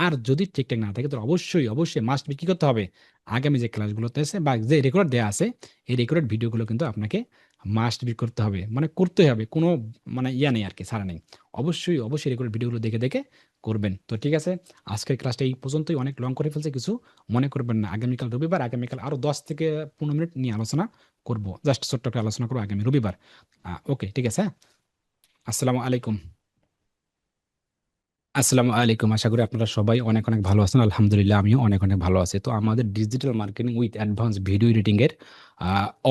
আর যদি ঠিকঠাক না থাকে তো অবশ্যই অবশ্যই মাস্ট বি কি করতে হবে, আগামী যে ক্লাসগুলোতে আছে বা যে রেকর্ড দেওয়া আছে এই রেকর্ডেড ভিডিওগুলো কিন্তু আপনাকে মাস্ট বি করতে হবে, মানে করতে হবে, কোনো মানে ইয়া নেই আর কি, ছাড়া নেই। অবশ্যই অবশ্যই রেকর্ড ভিডিওগুলো দেখে দেখে করবেন। তো ঠিক আছে, আজকের ক্লাসটা এই পর্যন্তই, অনেক লং করে ফেলছে, কিছু মনে করবেন না। আগামীকাল রবিবার, আগামীকাল আরো 10 থেকে 15 মিনিট নিয়ে আলোচনা করব, জাস্ট ছোট্ট একটা আলোচনা করবো আগামী রবিবার। ওকে ঠিক আছে, হ্যাঁ? আসসালামু আলাইকুম। আসসালামু আলাইকুম, আশা করি আপনারা সবাই অনেক অনেক ভালো আছেন। আলহামদুলিল্লাহ আমিও অনেক অনেক ভালো আছি। তো আমাদের digital marketing with advance video editing এর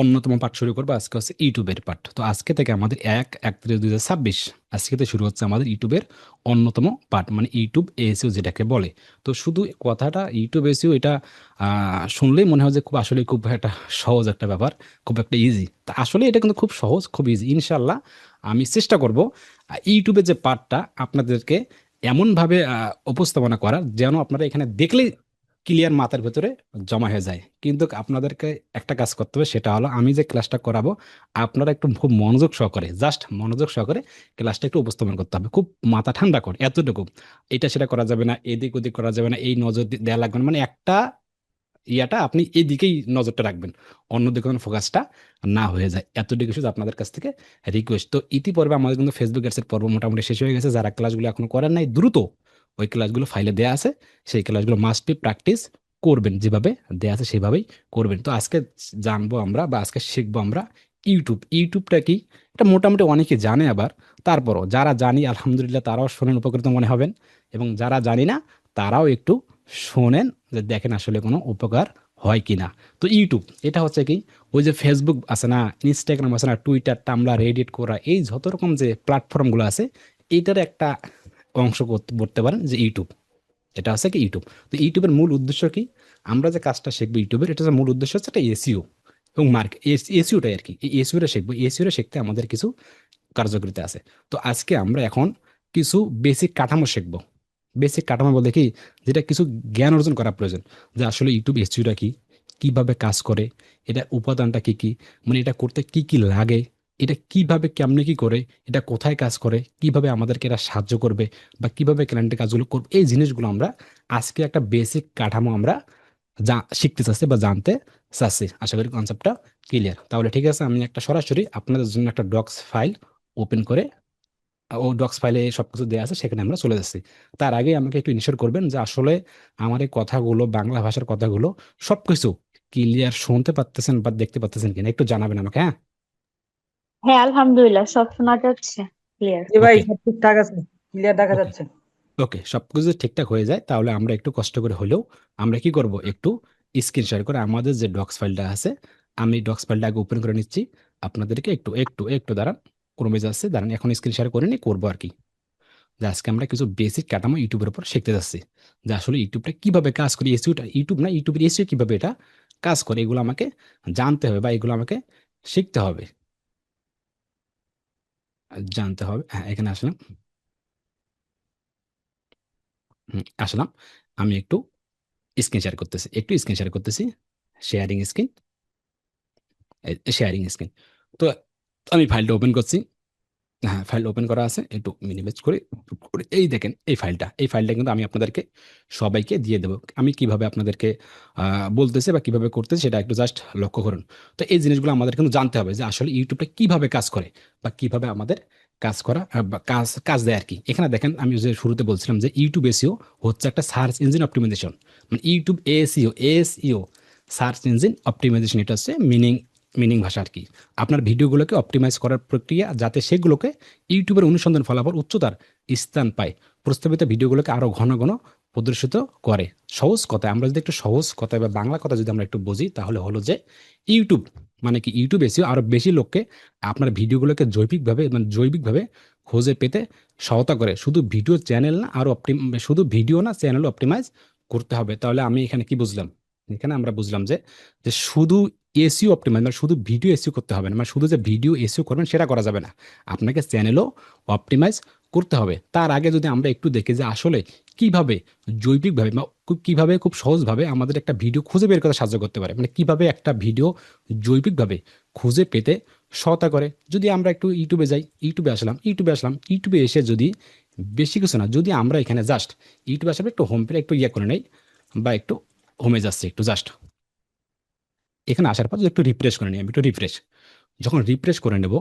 অন্যতম পাঠ শুরু করবো। আজকে হচ্ছে ইউটিউবের পাঠ। তো আজকে থেকে আমাদের 1/31/2026 আজকে থেকে শুরু হচ্ছে আমাদের ইউটিউবের অন্যতম পাঠ, মানে ইউটিউব এসইও যেটাকে বলে। তো শুধু কথাটা ইউটিউব এসইও এটা শুনলেই মনে হয় যে খুব, আসলে খুব একটা সহজ একটা ব্যাপার, খুব একটা ইজি। তা আসলে এটা কিন্তু খুব সহজ, খুব ইজি। ইনশাল্লাহ আমি চেষ্টা করব ইউটিউবের যে পার্টটা আপনাদেরকে এমনভাবে উপস্থাপনা করার যেন আপনারা এখানে দেখলেই ক্লিয়ার মাথার ভেতরে জমা হয়ে যায়। কিন্তু আপনাদেরকে একটা কাজ করতে হবে, সেটা হলো আমি যে ক্লাসটা করাবো আপনারা একটু খুব মনোযোগ সহকারে, জাস্ট মনোযোগ সহকারে ক্লাসটা একটু উপস্থাপন করতে হবে, খুব মাথা ঠান্ডা করে, এতটুকু। এটা সেটা করা যাবে না, এদিক ওদিক করা যাবে না, এই নজর দেওয়া লাগবে না, মানে একটা ইয়াটা আপনি এদিকেই নজরটা রাখবেন, অন্যদিকে কোনো ফোকাসটা না হয়ে যায়, এতটুকু শুধু আপনাদের কাছ থেকে রিকোয়েস্ট। তো ইতিপূর্বে আমাদের কিন্তু ফেসবুক অ্যাডসের পর্ব মোটামুটি শেষ হয়ে গেছে। যারা ক্লাসগুলো এখনো করেন নাই, দ্রুত ওই ক্লাসগুলো ফাইলে দেওয়া আছে, সেই ক্লাসগুলো মাস্ট বি প্র্যাকটিস করবেন, যেভাবে দেওয়া আছে সেভাবেই করবেন। তো আজকে জানবো আমরা, বা আজকে শিখবো আমরা ইউটিউবটা কি। এটা মোটামুটি অনেকে জানে, আবার তারপরও যারা জানি আলহামদুলিল্লাহ তারাও শোনেন, উপকৃত মনে হবেন। এবং যারা জানি না তারাও একটু শোনেন, যে দেখেন আসলে কোনো উপকার হয় কিনা। তো ইউটিউব এটা হচ্ছে কি, ওই যে ফেসবুক আছে না, ইনস্টাগ্রাম আছে না, টুইটার, টামলা, রেডিট, করা, এই যত রকম যে প্ল্যাটফর্মগুলো আছে এইটার একটা অংশ বলতে পারেন যে ইউটিউব। এটা হচ্ছে কি ইউটিউব। তো ইউটিউবের মূল উদ্দেশ্য কি, আমরা যে কাজটা শিখবো ইউটিউবের, এটা হচ্ছে মূল উদ্দেশ্য হচ্ছে একটা এসইও এবং এসইওটাই আর কি। এই এসইওটা শিখবো, এসইওটা শিখতে আমাদের কিছু কার্যকারিতা আছে। তো আজকে আমরা এখন কিছু বেসিক কাঠামো শিখবো। বেসিক কাঠামো বলতে কি, যেটা কিছু জ্ঞান অর্জন করা প্রয়োজন, যে আসলে ইউটিউব এসইওটা কি, কিভাবে কাজ করে, এটার উপাদানটা কি কি, মানে এটা করতে কি কি লাগে, এটা কিভাবে কেমনে কি করে, এটা কোথায় কাজ করে, কিভাবে আমাদেরকে এটা সাহায্য করবে, বা কিভাবে ক্লায়েন্টের কাজগুলো করবে, এই জিনিসগুলো আমরা আজকে একটা বেসিক কাঠামো আমরা শিখতে চাচ্ছি বা জানতে চাচ্ছি। আশা করি কনসেপ্টটা ক্লিয়ার। তাহলে ঠিক আছে, আমি একটা সরাসরি আপনাদের জন্য একটা ডক্স ফাইল ওপেন করে, ও ডক্স ফাইলে সবকিছু দেওয়া আছে, সেখানে আমরা চলে যাচ্ছি। তার আগে আমাকে একটু ইনশিওর করবেন যে আসলে আমার এই কথাগুলো, বাংলা ভাষার কথাগুলো সবকিছু ক্লিয়ার শুনতে পারতেছেন বা দেখতে পারতেছেন কিনা, একটু জানাবেন আমাকে, হ্যাঁ? হ্যাঁ, আলহামদুলিল্লাহ সব শোনা যাচ্ছে ক্লিয়ার। জি ভাই, ওকে সব ঠিকঠাক আছে, ক্লিয়ার দেখা ওকে যাচ্ছে। ওকে, সবকিছু যদি ঠিকঠাক হয়ে যায় তাহলে আমরা একটু কষ্ট করে হলেও আমরা কি করব, একটু স্ক্রিন শেয়ার করে আমাদের যে ডক্স ফাইলটা আছে, আমি ডক্স ফাইলটা আগে ওপেন করে নিচ্ছি। আপনাদেরকে একটু একটু একটু দাঁড়ান, ক্রমে যাচ্ছে, দাঁড়ান, এখন স্ক্রিন শেয়ার করে নি, করবো আর কি। যে আজকে আমরা কিছু বেসিক কাঠামো ইউটিউবের উপর শিখতে যাচ্ছি, যে আসলে ইউটিউবটা কিভাবে কাজ করে, এসইওটা, ইউটিউব না, ইউটিউবের এসইও কিভাবে এটা কাজ করে, এগুলো আমাকে জানতে হবে বা এগুলো আমাকে শিখতে হবে, জানতে হবে। হ্যাঁ, এখানে আসলাম। আসলাম। আমি একটু স্ক্রিন শেয়ার করতেছি, একটু স্ক্রিন শেয়ার করতেছি, শেয়ারিং স্ক্রিন, শেয়ারিং স্ক্রিন। তো আমি ফাইলটা ওপেন করছি। হ্যাঁ, ফাইল ওপেন করা আছে, একটু মিনিমাইজ করে এই দেখেন এই ফাইলটা কিন্তু আমি আপনাদেরকে সবাইকে দিয়ে দেবো। আমি কিভাবে আপনাদেরকে বলতেছি বা কিভাবে করতেছি সেটা একটু জাস্ট লক্ষ্য করুন। তো এই জিনিসগুলো আমাদের কিন্তু জানতে হবে, যে আসলে ইউটিউবটা কিভাবে কাজ করে বা কিভাবে আমাদের কাজ করা বা কাজ কাজ দেয় আর কি। এখানে দেখেন, আমি যে শুরুতে বলছিলাম যে ইউটিউব এসইও হচ্ছে একটা সার্চ ইঞ্জিন অপটিমাইজেশন, মানে YouTube SEO search engine optimization, এটা হচ্ছে মিনিং, মিনিং ভাষা আর কি। আপনার ভিডিওগুলোকে অপটিমাইজ করার প্রক্রিয়া, যাতে সেগুলোকে ইউটিউবের অনুসন্ধান ফলাফল উচ্চতার স্থান পায়, প্রস্তাবিত ভিডিওগুলোকে আরো ঘন ঘন প্রদর্শিত করে। সহজ কথায় আমরা যদি একটু সহজ কথায় বা বাংলা কথা যদি আমরা একটু বুঝি, তাহলে হলো যে ইউটিউব মানে কি, ইউটিউব এসিও আরো বেশি লোককে আপনার ভিডিওগুলোকে জৈবিকভাবে, মানে জৈবিকভাবে খুঁজে পেতে সহায়তা করে। শুধু ভিডিও চ্যানেল না, আরো শুধু ভিডিও না, চ্যানেল অপটিমাইজ করতে হবে। তাহলে আমি এখানে কি বুঝলাম, এখানে আমরা বুঝলাম যে যে শুধু এসইও অপটিমাইজ, মানে শুধু ভিডিও এসইও করতে হবে না, মানে শুধু যে ভিডিও এসইও করবেন সেটা করা যাবে না, আপনাকে চ্যানেলও অপটিমাইজ করতে হবে। তার আগে যদি আমরা একটু দেখি যে আসলে কিভাবে জৈবিকভাবে বা কিভাবে খুব সহজভাবে আমাদের একটা ভিডিও খুঁজে বের করতে সাহায্য করতে পারে, মানে কিভাবে একটা ভিডিও জৈবিকভাবে খুঁজে পেতে সহায়তা করে। যদি আমরা একটু ইউটিউবে যাই, ইউটিউবে আসলাম, ইউটিউবে এসে যদি বেশি কিছু না, যদি আমরা এখানে জাস্ট ইউটিউব আসলে একটু হোম পেজে একটু করে নেই, বা একটু হোমে যাচ্ছে একটু জাস্ট, এখানে আসার পর যদি একটু রিফ্রেশ করে নিই, আমি একটু রিফ্রেশ যখন রিফ্রেশ করে নেব,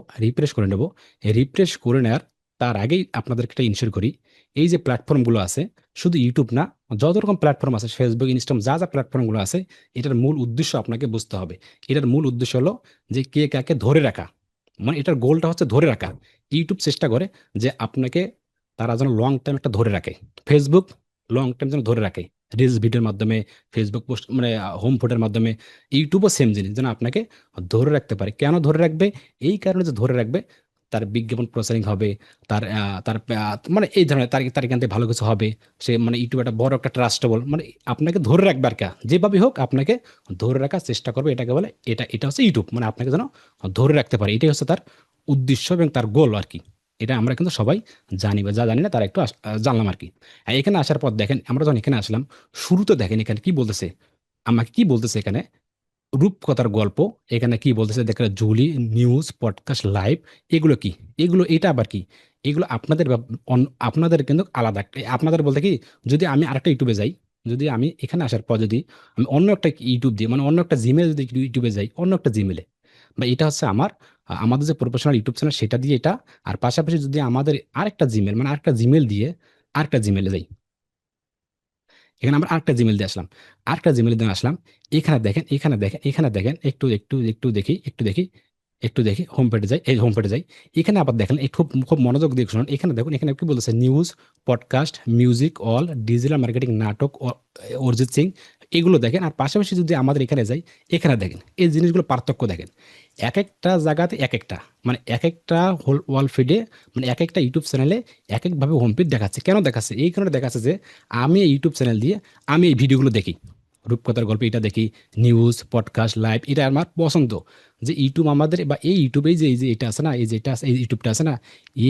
রিফ্রেশ করে নেওয়ার তার আগেই আপনাদেরকে একটা ইনশিওর করি, এই যে প্ল্যাটফর্মগুলো আছে, শুধু ইউটিউব না, যত রকম প্ল্যাটফর্ম আছে, ফেসবুক, ইনস্টাগ্রাম, যা যা প্ল্যাটফর্মগুলো আছে, এটার মূল উদ্দেশ্য আপনাকে বুঝতে হবে। এটার মূল উদ্দেশ্য হলো যে কে কাকে ধরে রাখা, মানে এটার গোলটা হচ্ছে ধরে রাখা। ইউটিউব চেষ্টা করে যে আপনাকে তারা যেন লং টাইম একটা ধরে রাখে, ফেসবুক লং টাইম যেন ধরে রাখে, রিলস ভিডিওর মাধ্যমে, ফেসবুক পোস্ট মানে হোম ফুটের মাধ্যমে। ইউটিউবও সেম জিনিস, যেন আপনাকে ধরে রাখতে পারে। কেন ধরে রাখবে? এই কারণে যে ধরে রাখবে, তার বিজ্ঞাপন প্রচারিং হবে, মানে এই ধরনের তার তার এখান থেকে ভালো কিছু হবে। সে মানে ইউটিউব একটা বড় একটা ট্রাস্টেবল, মানে আপনাকে ধরে রাখবে আর কি, যেভাবে হোক আপনাকে ধরে রাখার চেষ্টা করবে। এটাকে বলে, এটা হচ্ছে ইউটিউব, মানে আপনাকে যেন ধরে রাখতে পারে, এটাই হচ্ছে তার উদ্দেশ্য এবং তার গোল আর কি। এটা আমরা কিন্তু সবাই জানি, বা যা জানি না তারা একটু জানলাম আর কি। আর এখানে আসার পর দেখেন, আমরা যখন এখানে আসলাম, শুরুতে দেখেন এখানে কি বলতেছে, আমাকে কি বলতেছে এখানে, রূপকথার গল্প। এখানে কি বলতেছে দেখেন, জুলি, নিউজ, পডকাস্ট, লাইভ, এগুলো কি, এগুলো এটা আবার কি, এগুলো আপনাদের আপনাদের কিন্তু আলাদা আপনাদের বলতে কি, যদি আমি আরেকটা ইউটিউবে যাই, যদি আমি এখানে আসার পর যদি আমি অন্য একটা ইউটিউব দিয়ে, মানে অন্য একটা জিমেল যদি ইউটিউবে যাই, অন্য একটা জিমেলে, বা এটা হচ্ছে আমার আমাদের যে প্রফেশনাল ইউটিউব চ্যানেল সেটা দিয়ে এটা, আর পাশাপাশি যদি আমাদের আরেকটা জিমেল, মানে আরেকটা জিমেল দিয়ে আরেকটা জিমেলে যাই, এখানে আমরা আরেকটা জিমেল দিয়ে আসলাম, আরেকটা জিমেল দিয়ে আসলাম। এখানে দেখেন একটু একটু একটু দেখি, একটু দেখি হোম পেজে যাই, এই হোম পেজে যাই। এখানে আবার দেখেন, একটু খুব খুব মনোযোগ দিয়ে শুনুন। এখানে দেখুন, এখানে কি বলতেছে, news, podcast, music, all, digital marketing, নাটক, অরিজিৎ সিং, এগুলো দেখেন। আর পাশাপাশি যদি আমাদের এখানে যাই, এখানে দেখেন এই জিনিসগুলো পার্থক্য দেখেন। এক একটা জায়গাতে এক একটা, মানে এক একটা হোল ওয়াল ফিডে, মানে এক একটা ইউটিউব চ্যানেলে এক একভাবে হোম পেজ দেখাচ্ছে। কেন দেখাচ্ছে? এই কারণে দেখাচ্ছে যে আমি এই ইউটিউব চ্যানেল দিয়ে আমি এই ভিডিওগুলো দেখি, রূপকথার গল্প এটা দেখি, নিউজ, পডকাস্ট, লাইভ, এটা আমার পছন্দ। যে ইউটিউব আমাদের, বা এই ইউটিউবে যে এই যে এটা আছে না, এই যে এটা আছে, এই ইউটিউবটা আছে না,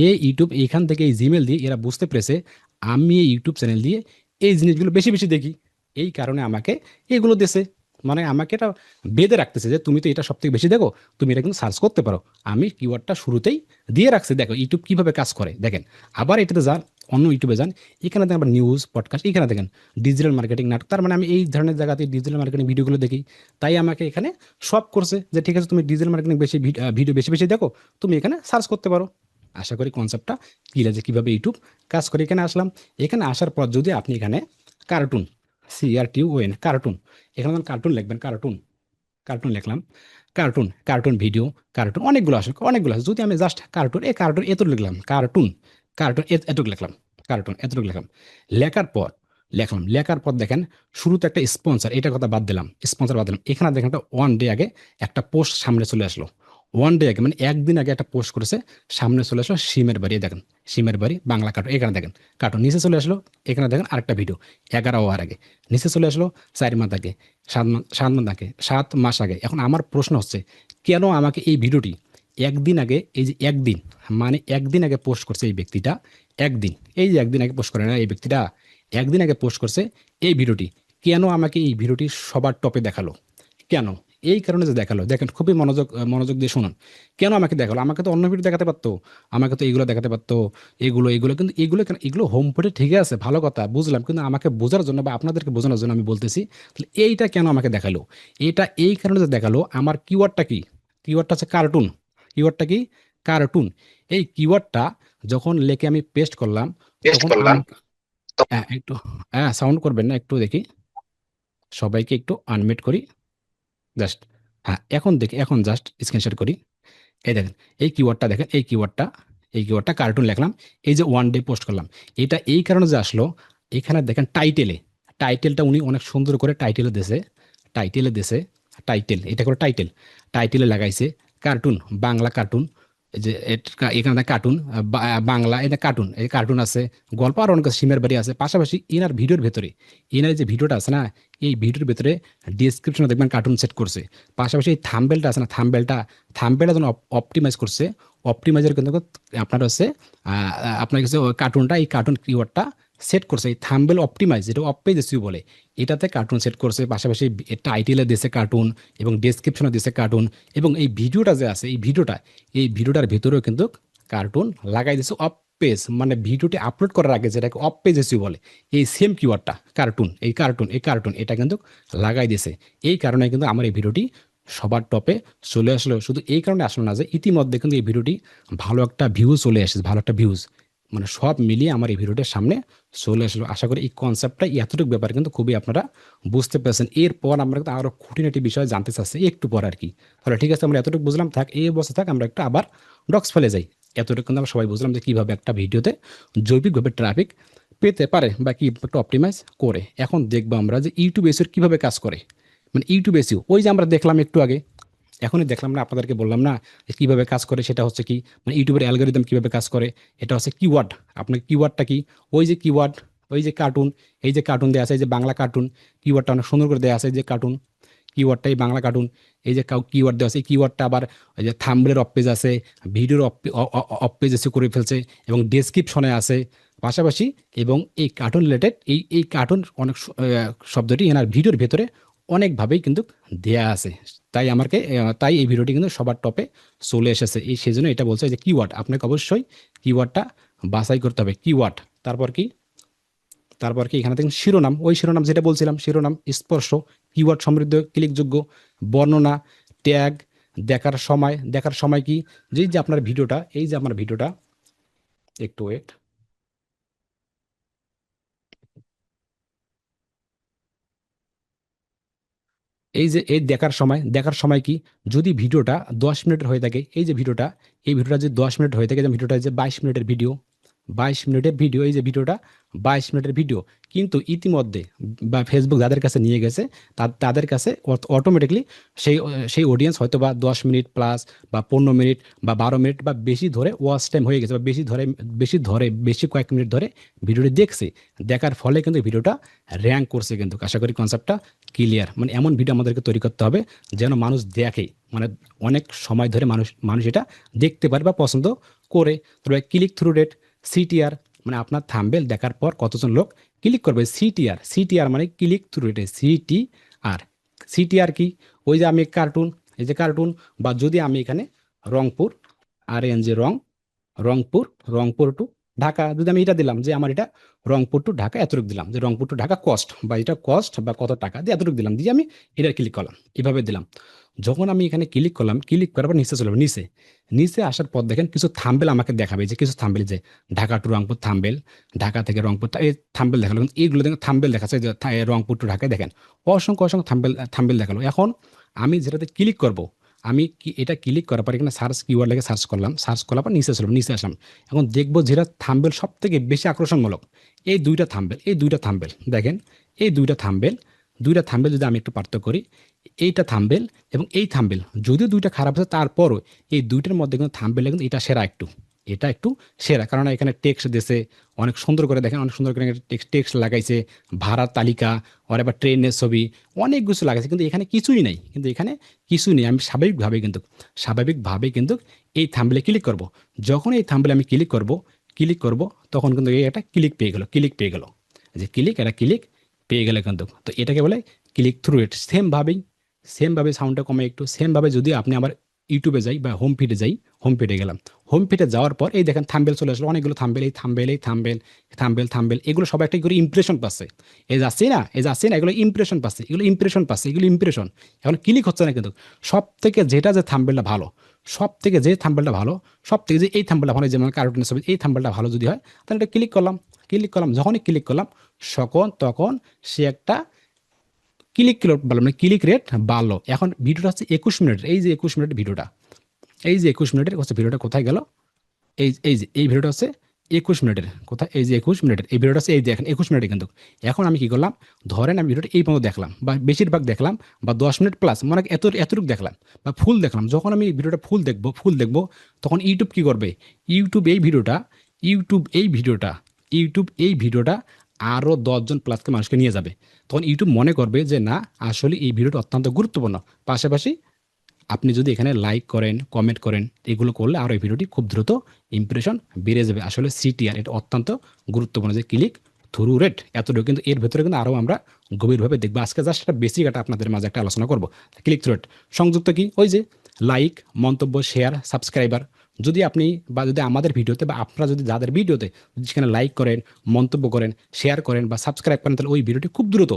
এই ইউটিউব এইখান থেকে এই জিমেল দিয়ে এরা বুঝতে পেরেছে আমি এই ইউটিউব চ্যানেল দিয়ে এই জিনিসগুলো বেশি বেশি দেখি, এই কারণে আমাকে এগুলো দেছে। মানে আমাকে এটা বেঁধে রাখতেছে যে তুমি তো এটা সব থেকে বেশি দেখো, তুমি এটা কিন্তু সার্চ করতে পারো। আমি কিওয়ার্ডটা শুরুতেই দিয়ে রাখছি, দেখো ইউটিউব কিভাবে কাজ করে দেখেন। আবার এটাতে যান, অন্য ইউটিউবে যান, এখানে দেখেন আবার নিউজ, পডকাস্ট, এখানে দেখেন ডিজিটাল মার্কেটিং, নাটক। তার মানে আমি এই ধরনের জায়গাতে ডিজিটাল মার্কেটিং ভিডিওগুলো দেখি, তাই আমাকে এখানে সব করছে যে ঠিক আছে, তুমি ডিজিটাল মার্কেটিং বেশি ভিডিও বেশি বেশি দেখো, তুমি এখানে সার্চ করতে পারো। আশা করি কনসেপ্টটা ক্লিয়ার যে কীভাবে ইউটিউব কাজ করে। এখানে আসলাম, এখানে আসার পর যদি আপনি এখানে কার্টুন, CRTUN, কার্টুন, এখানে কার্টুন লিখবেন, কার্টুন, কার্টুন লিখলাম, কার্টুন ভিডিও, কার্টুন অনেকগুলো আসে, অনেকগুলো আছে। যদি আমি জাস্ট কার্টুন, কার্টুন এতটুকু লিখলাম, কার্টুন, এতটুকু লিখলাম, কার্টুন এতটুকু লিখলাম। লেখার পর লেখার পর দেখেন, শুরুতে একটা স্পন্সর, এটা কথা বাদ দিলাম, স্পন্সর বাদ দিলাম। এখানে দেখেন একটা ওয়ান ডে আগে একটা পোস্ট সামনে চলে আসলো, ওয়ান ডে আগে মানে একদিন আগে একটা পোস্ট করেছে, সামনে চলে আসলো সিমের বাড়ি, দেখেন সিমের বাড়ি বাংলা কার্টুন, এখানে দেখেন কার্টুন, নিচে চলে আসলো, এখানে দেখেন আরেকটা ভিডিও 11 আগে, নিচে চলে আসলো 4 মাস আগে, 7 মাস আগে, 7 মাস আগে। এখন আমার প্রশ্ন হচ্ছে, কেন আমাকে এই ভিডিওটি একদিন আগে, এই যে একদিন, মানে একদিন আগে পোস্ট করছে এই ব্যক্তিটা, একদিন, এই যে একদিন আগে পোস্ট করে না এই ব্যক্তিটা, একদিন আগে পোস্ট করছে এই ভিডিওটি, কেন আমাকে এই ভিডিওটি সবার টপে দেখালো? কেন? এই কারণে যে দেখালো, দেখেন খুবই মনোযোগ দিয়ে শুনুন। কেন আমাকে দেখালো? আমাকে তো অন্য ভিডিও দেখাতে পারতো, আমাকে তো এইগুলো দেখাতে পারতো, এগুলো কিন্তু এগুলো কেন? এগুলো হোম পেজে ঠিক আছে, ভালো কথা, বুঝলাম, কিন্তু আমাকে বোঝার জন্য বা আপনাদেরকে বোঝানোর জন্য আমি বলতেছি, তাহলে এইটা কেন আমাকে দেখালো? এটা এই কারণে যে দেখালো, আমার কিওয়ার্ডটা কি? কিওয়ার্ডটা হচ্ছে কার্টুন। কিওয়ার্ডটা কি? কার্টুন। এই কিওয়ার্ডটা যখন লেখে আমি পেস্ট করলাম, টেস্ট তখন করলাম। আমাকে, একটু, সাউন্ড করবেন না একটু, দেখি সবাইকে একটু আনমিউট করি জাস্ট। হ্যাঁ, এখন দেখি, এখন জাস্ট স্ক্রিন শেয়ার করি। এই দেখেন, এই কিওয়ার্ডটা দেখেন, এই কিওয়ার্ডটা কার্টুন লিখলাম, এই যে ওয়ান ডে পোস্ট করলাম, এটা এই কারণে যে আসলো, এখানে দেখেন টাইটেলটা উনি অনেক সুন্দর করে টাইটেল, এটা করে টাইটেলে লাগাইছে কার্টুন, বাংলা কার্টুন। এই যে এখানে কার্টুন, বাংলা, এটা কার্টুন, এই কার্টুন আছে, গল্প আর অনেক সিমের বাড়ি আছে। পাশাপাশি ইনার ভিডিওর ভেতরে, ইনার যে ভিডিওটা আছে না, এই ভিডিওর ভেতরে ডিসক্রিপশনে দেখবেন কার্টুন সেট করছে। পাশাপাশি এই থাম্বেলটা আছে না, থাম্বেলটা যেন অপটিমাইজ করছে। অপটিমাইজার কিন্তু আপনার হচ্ছে আপনার কাছে কার্টুনটা, এই কার্টুন কিওয়ার্ডটা সেট করছে, এই থাম্বেল অপটিমাইজ, যেটা অফ পেজ এসইও বলে, এটাতে কার্টুন সেট করছে। পাশাপাশি টাইটেলে দিয়েছে কার্টুন, এবং ডেসক্রিপশনে দিয়েছে কার্টুন, এবং এই ভিডিওটা যে আছে, এই ভিডিওটার ভেতরেও কিন্তু কার্টুন লাগাই দিয়েছে, অফ পেজ, মানে ভিডিওটি আপলোড করার আগে যেটাকে অফ পেজ এসইও বলে, এই সেম কিওয়ার্ডটা কার্টুন, এই কার্টুন এটা কিন্তু লাগাই দিয়েছে। এই কারণে কিন্তু আমার এই ভিডিওটি সবার টপে চলে আসলো। শুধু এই কারণে আসলো না যে ইতিমধ্যে কিন্তু এই ভিডিওটি ভালো একটা ভিউজ চলে এসেছে, ভালো একটা ভিউজ, মানে সব মিলিয়ে আমার এই ভিডিওটার সামনে চলে আসলো। আশা করি এই কনসেপ্টটা এতটুকু ব্যাপার কিন্তু খুবই আপনারা বুঝতে পেরেছেন। এরপর আমরা কিন্তু আরো খুঁটিনাটি বিষয় জানতে চাচ্ছি একটু পর আর কি। তাহলে ঠিক আছে, আমরা এতটুকু বুঝলাম, থাক এই অবস্থা থাক, আমরা একটা আবার ডক্স ফেলে যাই। এতটুকু কিন্তু আমরা সবাই বুঝলাম যে কিভাবে একটা ভিডিওতে জৈবিকভাবে ট্রাফিক পেতে পারে বা কি একটু অপটিমাইজ করে। এখন দেখবো আমরা যে ইউটিউব এসিও কিভাবে কাজ করে, মানে ইউটিউব এসিও ওই যে আমরা দেখলাম একটু আগে, এখনই দেখলাম না, আপনাদেরকে বললাম না যে কিভাবে কাজ করে। সেটা হচ্ছে কি, মানে ইউটিউবের অ্যালগোরিদম কিভাবে কাজ করে, এটা হচ্ছে কিওয়ার্ড। আপনার কিওয়ার্ডটা কি, ওই যে কিওয়ার্ড, ওই যে কার্টুন, এই যে কার্টুন দেওয়া আছে, এই যে বাংলা কার্টুন, কিওয়ার্ডটা অনেক সুন্দর করে দেওয়া আছে, এই যে কার্টুন কিওয়ার্ডটাই বাংলা কার্টুন, এই যে কিওয়ার্ড দেওয়া আছে, এই কিওয়ার্ডটা আবার ওই যে থাম্বনেলের অফ পেজ আছে, ভিডিওর অফ পেজ এসে করে ফেলছে, এবং ডেসক্রিপশনে আছে পাশাপাশি। এবং এই কার্টুন রিলেটেড এই কার্টুন অনেক শব্দটি এনার ভিডিওর ভেতরে অনেকভাবেই কিন্তু দেয়া আছে। তাই আমাকে তাই এই ভিডিওটি কিন্তু সবার টপে চলে এসেছে। এই সেজন্য এটা বলছে যে কিওয়ার্ড, আপনাকে অবশ্যই কিওয়ার্ডটা বাছাই করতে হবে। কিওয়ার্ড, তারপর কি এখানে দেখুন শিরোনাম, ওই শিরোনাম যেটা বলছিলাম, শিরোনাম স্পর্শ, কিওয়ার্ড সমৃদ্ধ, ক্লিকযোগ্য, বর্ণনা, ট্যাগ, দেখার সময় কি, যে আপনার ভিডিওটা, এই যে আমার ভিডিওটা, একটু ওয়েট, এই দেখার সময় কি, যদি ভিডিওটা 10 মিনিটের হয়ে থাকে, এই ভিডিওটা যদি 10 মিনিট হয়ে থাকে, যে ভিডিওটা যে 22 মিনিটের ভিডিও, 22 মিনিটের ভিডিও, এই যে ভিডিওটা 22 মিনিটের ভিডিও, কিন্তু ইতিমধ্যে বা ফেসবুক যাদের কাছে নিয়ে গেছে, তাদের কাছে অটোমেটিকলি সেই সেই অডিয়েন্স হয়তো বা 10 মিনিট প্লাস বা 15 মিনিট বা 12 মিনিট বা বেশি ধরে ওয়াচ টাইম হয়ে গেছে, বা বেশি কয়েক মিনিট ধরে ভিডিওটি দেখছে। দেখার ফলে কিন্তু ভিডিওটা র্যাঙ্ক করছে কিন্তু। আশা করি কনসেপ্টটা ক্লিয়ার। মানে এমন ভিডিও আমাদেরকে তৈরি করতে হবে যেন মানুষ দেখে, মানে অনেক সময় ধরে মানুষ এটা দেখতে পারে বা পছন্দ করে। তবে ক্লিক থ্রু রেট, সিটিআর, মানে আপনার থাম্বনেল দেখার পর কতজন লোক ক্লিক করবে, সিটিআর মানে ক্লিক থ্রু রেটে, সিটিআর কি, ওই যে আমি কার্টুন, এই যে কার্টুন, বা যদি আমি এখানে রংপুর, আর এন যে রংপুর টু ঢাকা, যদি আমি এটা দিলাম যে আমার এটা রংপুর টু ঢাকা এতটুকু দিলাম, যে রংপুর টু ঢাকা কস্ট, বা এটা কস্ট বা কত টাকা দিয়ে এতটুকু দিলাম, দিয়ে আমি এটা ক্লিক করলাম, এভাবে দিলাম। যখন আমি এখানে ক্লিক করলাম, ক্লিক করার পর নিচে চলে যাবো, নিচে আসার পর দেখেন কিছু থাম্বেল আমাকে দেখাবে, যে কিছু থাম্বেল, যে ঢাকা টু রংপুর থাম্বেল, ঢাকা থেকে রংপুর, এই থাম্বেল দেখালো, কিন্তু এইগুলো দেখেন থাম্বেল দেখাচ্ছে যে রংপুর টু ঢাকায় দেখেন অসংখ্য থাম্বেল দেখালো। এখন আমি যেটাতে ক্লিক করব, আমি কি এটা ক্লিক করার পর এখানে সার্চ, কিওয়ার্ড লেগে সার্চ করলাম, সার্চ করার পর নিচে আসলাম। এখন দেখবো যেটা থাম্বেল সব থেকে বেশি আকর্ষণমূলক, এই দুইটা থাম্বেল দেখেন, এই দুইটা থাম্বেল যদি আমি একটু পার্থক্য করি, এইটা থাম্বেল এবং এই থাম্বেল, যদিও দুইটা খারাপ আছে তারপরও এই দুইটার মধ্যে কিন্তু থাম্বেল কিন্তু এটা একটু সেরা, কারণ এখানে টেক্সট দিয়েছে অনেক সুন্দর করে, দেখেন অনেক সুন্দর করে টেক্সট লাগাইছে, ভাড়ার তালিকা, আর এবার ট্রেনের ছবি, অনেক কিছু লাগাইছে, কিন্তু এখানে কিছুই নেই। আমি স্বাভাবিকভাবে কিন্তু এই থাম্বলে ক্লিক করব। যখন এই থাম্বলে আমি ক্লিক করব, তখন কিন্তু এই একটা ক্লিক পেয়ে গেল, যে এটা ক্লিক পেয়ে গেলে কিন্তু, তো এটাকে বলে ক্লিক থ্রু রেট। সেমভাবে সাউন্ডটা কমে একটু, সেমভাবে যদি আপনি আবার ইউটিউবে যাই বা হোম ফিডে গেলাম, হোম ফিডে যাওয়ার পর এই দেখেন থাম্বেল চলে আসলো, অনেকগুলো থাম্বেল, এই থাম্বেল এগুলো সব একটা করে ইমপ্রেশন পাচ্ছে, এই যাচ্ছে না এগুলো ইমপ্রেশন পাচ্ছে, এগুলো ইমপ্রেশন। এখন ক্লিক হচ্ছে না কিন্তু। সব থেকে যে থাম্বেলটা ভালো, সব থেকে যে এই থাম্বেলটা ভালো, যেমন কার্টুনের ছবি, এই থাম্বেলটা ভালো যদি হয়, তাহলে এটা ক্লিক করলাম, যখনই ক্লিক করলাম তখন সে একটা বললাম না, ক্লিক রেট বাড়লো। এখন ভিডিওটা হচ্ছে 21 মিনিটের, এই যে 21 মিনিটের ভিডিওটা, কোথায় গেল, এই ভিডিওটা হচ্ছে 21 মিনিটের, কোথায়, এই যে 21 মিনিটের এই ভিডিওটা হচ্ছে, এই দেখেন 21 মিনিটে কিন্তু। এখন আমি কি করলাম, ধরেন আমি ভিডিওটা এই পর্যন্ত দেখলাম বা বেশিরভাগ দেখলাম, বা 10 মিনিট প্লাস, মানে এতটুকু দেখলাম বা ফুল দেখলাম। যখন আমি ভিডিওটা ফুল দেখবো, তখন ইউটিউব কি করবে, ইউটিউব এই ভিডিওটা আরও 10 জন প্লাসকে মানুষকে নিয়ে যাবে। তখন ইউটিউব মনে করবে যে না, আসলে এই ভিডিওটা অত্যন্ত গুরুত্বপূর্ণ। পাশাপাশি আপনি যদি এখানে লাইক করেন, কমেন্ট করেন, এগুলো করলে আরও এই ভিডিওটি খুব দ্রুত ইমপ্রেশন বেড়ে যাবে। আসলে সিটিআর এটা অত্যন্ত গুরুত্বপূর্ণ, যে ক্লিক থ্রু রেট এতটুকু, কিন্তু এর ভেতরে কিন্তু আরও আমরা গভীরভাবে দেখবো। আজকে জাস্ট একটা বেসিক একটা আপনাদের মাঝে একটা আলোচনা করবো। ক্লিক থ্রু রেট সংযুক্ত কি, ওই যে লাইক, মন্তব্য, শেয়ার, সাবস্ক্রাইবার, যদি আপনি বা যদি আমাদের ভিডিওতে বা আপনারা যদি যাদের ভিডিওতে যদি সেখানে লাইক করেন, মন্তব্য করেন, শেয়ার করেন বা সাবস্ক্রাইব করেন, তাহলে ওই ভিডিওটি খুব দ্রুত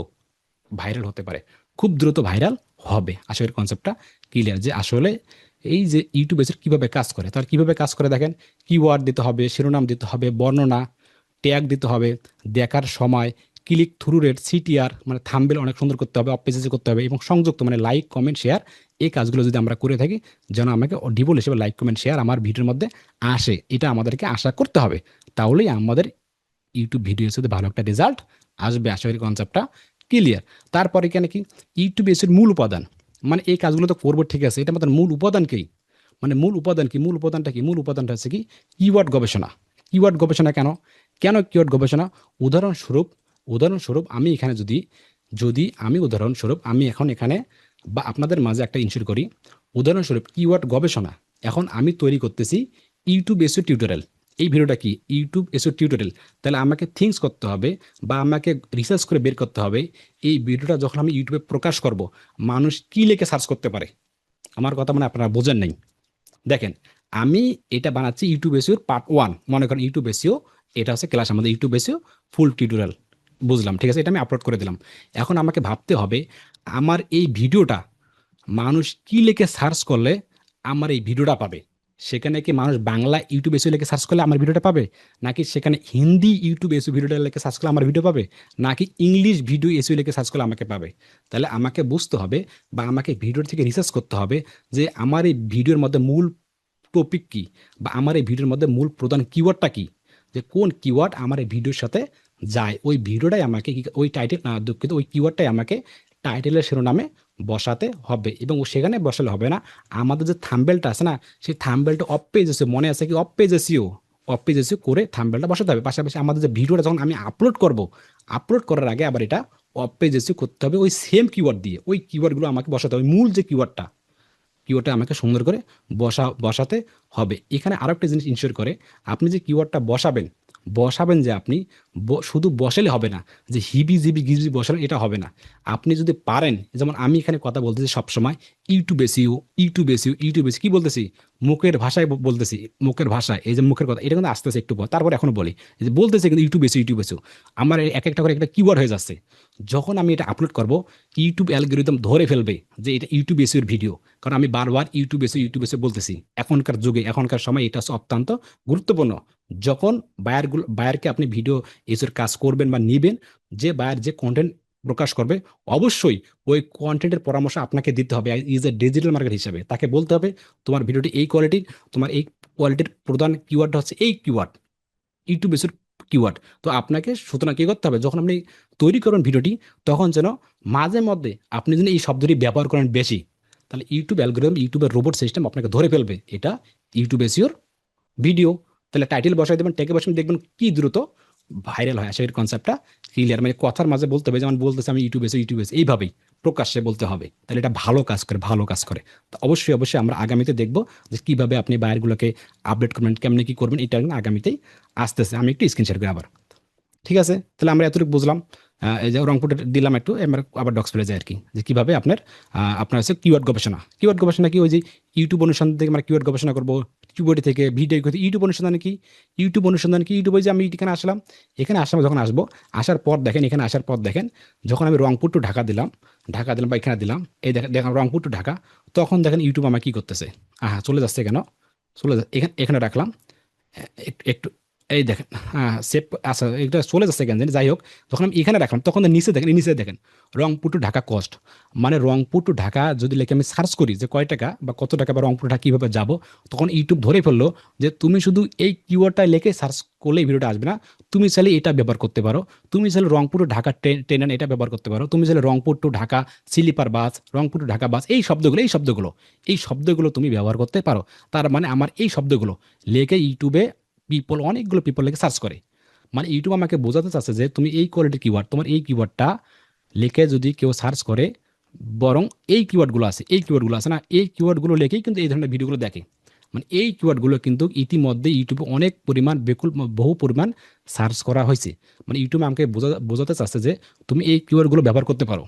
ভাইরাল হতে পারে, খুব দ্রুত ভাইরাল হবে। আশা করি কনসেপ্টটা ক্লিয়ার যে আসলে এই যে ইউটিউব এসে কিভাবে কাজ করে। তার কিভাবে কাজ করে দেখেন, কিওয়ার্ড দিতে হবে, শিরোনাম দিতে হবে, বর্ণনা, ট্যাগ দিতে হবে, দেখার সময়, ক্লিক থ্রু রেট, সিটিআর মানে থাম্বনেল অনেক সুন্দর করতে হবে, অফ পেজে করতে হবে, এবং সংযুক্ত মানে লাইক, কমেন্ট, শেয়ার। এই কাজগুলো যদি আমরা করে থাকি, যেন আমাকে ডিবল হিসেবে লাইক, কমেন্ট, শেয়ার আমার ভিডিওর মধ্যে আসে, এটা আমাদেরকে আশা করতে হবে। তাহলেই আমাদের ইউটিউব ভিডিও সাথে ভালো একটা রেজাল্ট আসবে। আশা করি কনসেপ্টটা ক্লিয়ার। তারপরে এখানে কি ইউটিউব এসের মূল উপাদান, মানে এই কাজগুলো তো করবো ঠিক আছে, এটা আমাদের মূল উপাদান কি, মানে মূল উপাদান কি, মূল উপাদানটা কি, মূল উপাদানটা হচ্ছে কি কিওয়ার্ড গবেষণা। কিওয়ার্ড গবেষণা কেন, কেন কিওয়ার্ড গবেষণা? উদাহরণস্বরূপ উদাহরণস্বরূপ আমি এখানে যদি যদি আমি উদাহরণস্বরূপ আমি এখন এখানে বা আপনাদের মাঝে একটা ইনশিওর করি। উদাহরণস্বরূপ কিওয়ার্ড গবেষণা, এখন আমি তৈরি করতেছি ইউটিউব এসইও টিউটোরিয়াল। এই ভিডিওটা কি ইউটিউব এসইও টিউটোরিয়াল, তাহলে আমাকে থিংস করতে হবে বা আমাকে রিসার্চ করে বের করতে হবে এই ভিডিওটা যখন আমি ইউটিউবে প্রকাশ করব, মানুষ কি লিখে সার্চ করতে পারে। আমার কথা মানে আপনারা বোঝেন নাই। দেখেন, আমি এটা বানাচ্ছি ইউটিউব এসইওর পার্ট 1, মনে করেন ইউটিউব এসইও, এটা হচ্ছে ক্লাস আমাদের ইউটিউব এসইও ফুল টিউটোরিয়াল, বুঝলাম ঠিক আছে, এটা আমি আপলোড করে দিলাম। এখন আমাকে ভাবতে হবে আমার এই ভিডিওটা মানুষ কি লিখে সার্চ করলে আমার এই ভিডিওটা পাবে। সেখানে কি মানুষ বাংলা ইউটিউব এসে লিখে সার্চ করলে আমার ভিডিওটা পাবে, নাকি সেখানে হিন্দি ইউটিউব এসে ভিডিওটা লিখে সার্চ করলে আমার ভিডিও পাবে, নাকি ইংলিশ ভিডিও এসে লিখে সার্চ করলে আমাকে পাবে। তাহলে আমাকে বুঝতে হবে বা আমাকে ভিডিওর থেকে রিসার্চ করতে হবে যে আমার এই ভিডিওর মধ্যে মূল টপিক কি, বা আমার এই ভিডিওর মধ্যে মূল প্রধান কিওয়ার্ডটা কি, যে কোন কিওয়ার্ড আমার এই ভিডিওর সাথে যায়। ওই ভিডিওটাই আমাকে ওই টাইটেল না, দুঃখিত, ওই কিওয়ার্ডটাই আমাকে টাইটেলের শিরোনামে বসাতে হবে। এবং সেখানে বসালে হবে না, আমাদের যে থাম্বেলটা আছে না, সেই থাম্বেলটা অফ পেজ এসে, মনে আছে কি, of page SEO, of page SEO করে থাম্বেলটা বসাতে হবে। পাশাপাশি আমাদের যে ভিডিওটা যখন আমি আপলোড করব, আপলোড করার আগে আবার এটা অফ পেজ এসিও করতে হবে ওই সেম কিওয়ার্ড দিয়ে। ওই কিওয়ার্ডগুলো আমাকে বসাতে হবে, মূল যে কিওয়ার্ডটা, কিওয়ার্ডটা আমাকে সুন্দর করে বসাতে হবে। এখানে আরো একটা জিনিস ইনশিওর করে, আপনি যে কিওয়ার্ডটা বসাবেন, যে আপনি শুধু বসালে হবে না, যে হিবি জিবি গিজবি বসালেন, এটা হবে না। আপনি যদি পারেন, যেমন আমি এখানে কথা বলতেছি সবসময় YouTube SEO, YouTube SEO, YouTube SEO, কি বলতেছি, মুখের ভাষায় বলতেছি, মুখের ভাষায়, এই যে মুখের কথা, এটা কিন্তু আসতেছে একটু পর, তারপর এখনো বলি, এই যে বলতেছি কিন্তু ইউটিউব এসইও, ইউটিউব এসইও, আমার এক একটা করে একটা কিওয়ার্ড হয়ে যাচ্ছে। যখন আমি এটা আপলোড করব, ইউটিউব অ্যালগরিদম ধরে ফেলবে যে এটা ইউটিউব এসইওর ভিডিও, কারণ আমি বারবার ইউটিউব এসে ইউটিউব এসে বলতেছি। এখনকার যুগে, এখনকার সময় এটা হচ্ছে অত্যন্ত গুরুত্বপূর্ণ। যখন বায়ারকে আপনি ভিডিও এসের কাজ করবেন বা নিবেন, যে বায়ার যে কন্টেন্ট প্রকাশ করবে, অবশ্যই ওই কন্টেন্টের পরামর্শ আপনাকে দিতে হবে ইজ এ ডিজিটাল মার্কেট হিসাবে। তাকে বলতে হবে তোমার ভিডিওটি এই কোয়ালিটির, তোমার এই কোয়ালিটির প্রধান কিওয়ার্ডটা হচ্ছে এই কিওয়ার্ড, ইউটিউব এসের কিওয়ার্ড। তো আপনাকে সুতরাং কি করতে হবে, যখন আপনি তৈরি করবেন ভিডিওটি, তখন যেন মাঝে মধ্যে আপনি যদি এই শব্দটি ব্যবহার করেন বেশি, তাহলে ইউটিউব অ্যালগরিদম, ইউটিউবের রোবট সিস্টেম আপনাকে ধরে ফেলবে এটা ইউটিউব এসইওর ভিডিও। তাহলে টাইটেল বসাই দেবেন, ট্যাগে বসাবেন, দেখবেন কি দ্রুত ভাইরাল হয়। আশা করি কনসেপ্টটা ক্লিয়ার, মানে কথার মাঝে বলতে হবে, যেমন বলতেছে আমি ইউটিউব এসে, ইউটিউব এসে, এইভাবেই প্রকাশ্যে বলতে হবে, তাহলে এটা ভালো কাজ করে, ভালো কাজ করে। তো অবশ্যই অবশ্যই আমরা আগামীতে দেখবো যে কিভাবে আপনি বায়ারগুলোকে আপডেট করবেন, কেমনে কি করবেন, এটা আগামীতেই আসতেছে। আমি একটু স্ক্রিন শেয়ার করি আবার, ঠিক আছে? তাহলে আমরা এতটুকু বুঝলাম। এই যে রংপুরে দিলাম একটু, আমরা আবার ডক্স ফেলে যায় আর কি, যে কিভাবে আপনার হচ্ছে কিওয়ার্ড গবেষণা। কিওয়ার্ড গবেষণা কি, ওই যে ইউটিউব অনুসন্ধান থেকে আমরা কিওয়ার্ড গবেষণা করবো, কিবোর্ড থেকে ভিডিও করতে। ইউটিউব অনুসন্ধান কি, ইউটিউবে যে আমি এখানে আসলাম, এখানে আসলাম, যখন আসবো, আসার পর দেখেন, এখানে আসার পর দেখেন, যখন আমি রংপুর টু ঢাকা দিলাম, বা এখানে দিলাম, এই দেখেন দেখেন রংপুর টু ঢাকা, তখন দেখেন ইউটিউব আমার কি করতেছে, চলে যাচ্ছে কেন, চলে যাচ্ছে, এখানে রাখলাম, একটু, এই দেখেন, সেভ, আচ্ছা এটা চলে যাচ্ছে কেন জানি, যাই হোক, যখন আমি এখানে রাখলাম, তখন নিচে দেখেন, নিচে দেখেন রংপুর টু ঢাকা কস্ট, মানে রংপুর টু ঢাকা যদি লিখে আমি সার্চ করি যে কয় টাকা বা কত টাকা বা রংপুর ঢাকা কীভাবে যাব, তখন ইউটিউব ধরে ফেললো যে তুমি শুধু এই কিওয়ার্ডটা লিখে সার্চ করলে এই ভিডিওটা আসবে না, তুমি চাইলে এটা ব্যবহার করতে পারো, তুমি চাইলে রংপুর টু ঢাকা ট্রেন এটা ব্যবহার করতে পারো, তুমি চাইলে Rangpur to Dhaka sleeper bus, Rangpur to Dhaka bus, এই শব্দগুলো তুমি ব্যবহার করতে পারো। তার মানে আমার এই শব্দগুলো লিখে ইউটিউবে অনেকগুলো পিপল লিখে সার্চ করে, মানে ইউটিউব আমাকে বোঝাতে চাচ্ছে যে তুমি এই কোয়ালিটির কিওয়ার্ড, তোমার এই কিওয়ার্ডটা লিখে যদি কেউ সার্চ করে, বরং এই কিওয়ার্ডগুলো আছে, না, এই কিওয়ার্ডগুলো লিখেই কিন্তু এই ধরনের ভিডিওগুলো দেখে। মানে এই কিওয়ার্ডগুলো কিন্তু ইতিমধ্যে ইউটিউবে অনেক পরিমাণ বহু পরিমাণ সার্চ করা হয়েছে। মানে ইউটিউব আমাকে বোঝাতে চাচ্ছে যে তুমি এই কিওয়ার্ডগুলো ব্যবহার করতে পারো,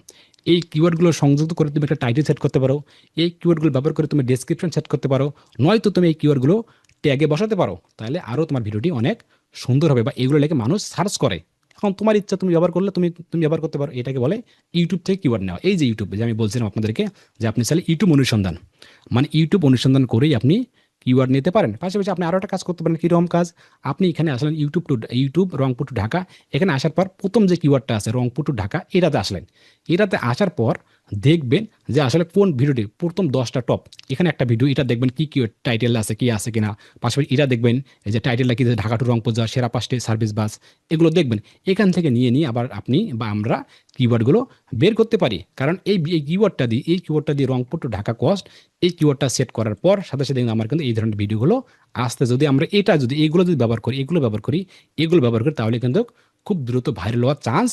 এই কিওয়ার্ডগুলো সংযুক্ত করে তুমি একটা টাইটেল সেট করতে পারো, এই কিওয়ার্ডগুলো ব্যবহার করে তুমি ডেসক্রিপশন সেট করতে পারো, নয়তো তুমি এই কিওয়ার্ডগুলো ট্যাগে বসাতে পারো, তাহলে আরও তোমার ভিডিওটি অনেক সুন্দর হবে, বা এগুলো লেগে মানুষ সার্চ করে। এখন তোমার ইচ্ছা, তুমি ব্যবহার করলে তুমি তুমি ব্যবহার করতে পারো। এটাকে বলে ইউটিউব থেকে কিওয়ার্ড নেওয়া। এই যে ইউটিউব, যে আমি বলছিলাম আপনাদেরকে যে আপনি চাইলে ইউটিউব অনুসন্ধান, মানে ইউটিউব অনুসন্ধান করেই আপনি কিওয়ার্ড নিতে পারেন। পাশাপাশি আপনি আরও একটা কাজ করতে পারেন। কীরকম কাজ? আপনি এখানে আসলেন ইউটিউব রংপুর টু ঢাকা, এখানে আসার পর প্রথম যে কিওয়ার্ডটা আছে রংপুর টু ঢাকা, এটাতে আসলেন। এটাতে আসার পর দেখবেন যে আসলে কোন ভিডিওটি প্রথম 10টা টপ, এখানে একটা ভিডিও, এটা দেখবেন কি কি টাইটেল আছে, কি আছে কিনা। পাশাপাশি এটা দেখবেন এই যে টাইটেলটা কি, ঢাকা টু রংপুর যাওয়া সেরা 5টি সার্ভিস বাস, এগুলো দেখবেন। এখান থেকে নিয়ে নিয়ে আবার আপনি বা আমরা কিওয়ার্ডগুলো বের করতে পারি। কারণ এই কিওয়ার্ডটা দিয়ে রংপুর টু ঢাকা কস্ট, এই কিওয়ার্ডটা সেট করার পর সাথে সাথে কিন্তু আমার কিন্তু এই ধরনের ভিডিওগুলো আসতে, যদি আমরা এগুলো যদি ব্যবহার করি, এগুলো ব্যবহার করি, তাহলে কিন্তু খুব দ্রুত ভাইরাল হওয়ার চান্স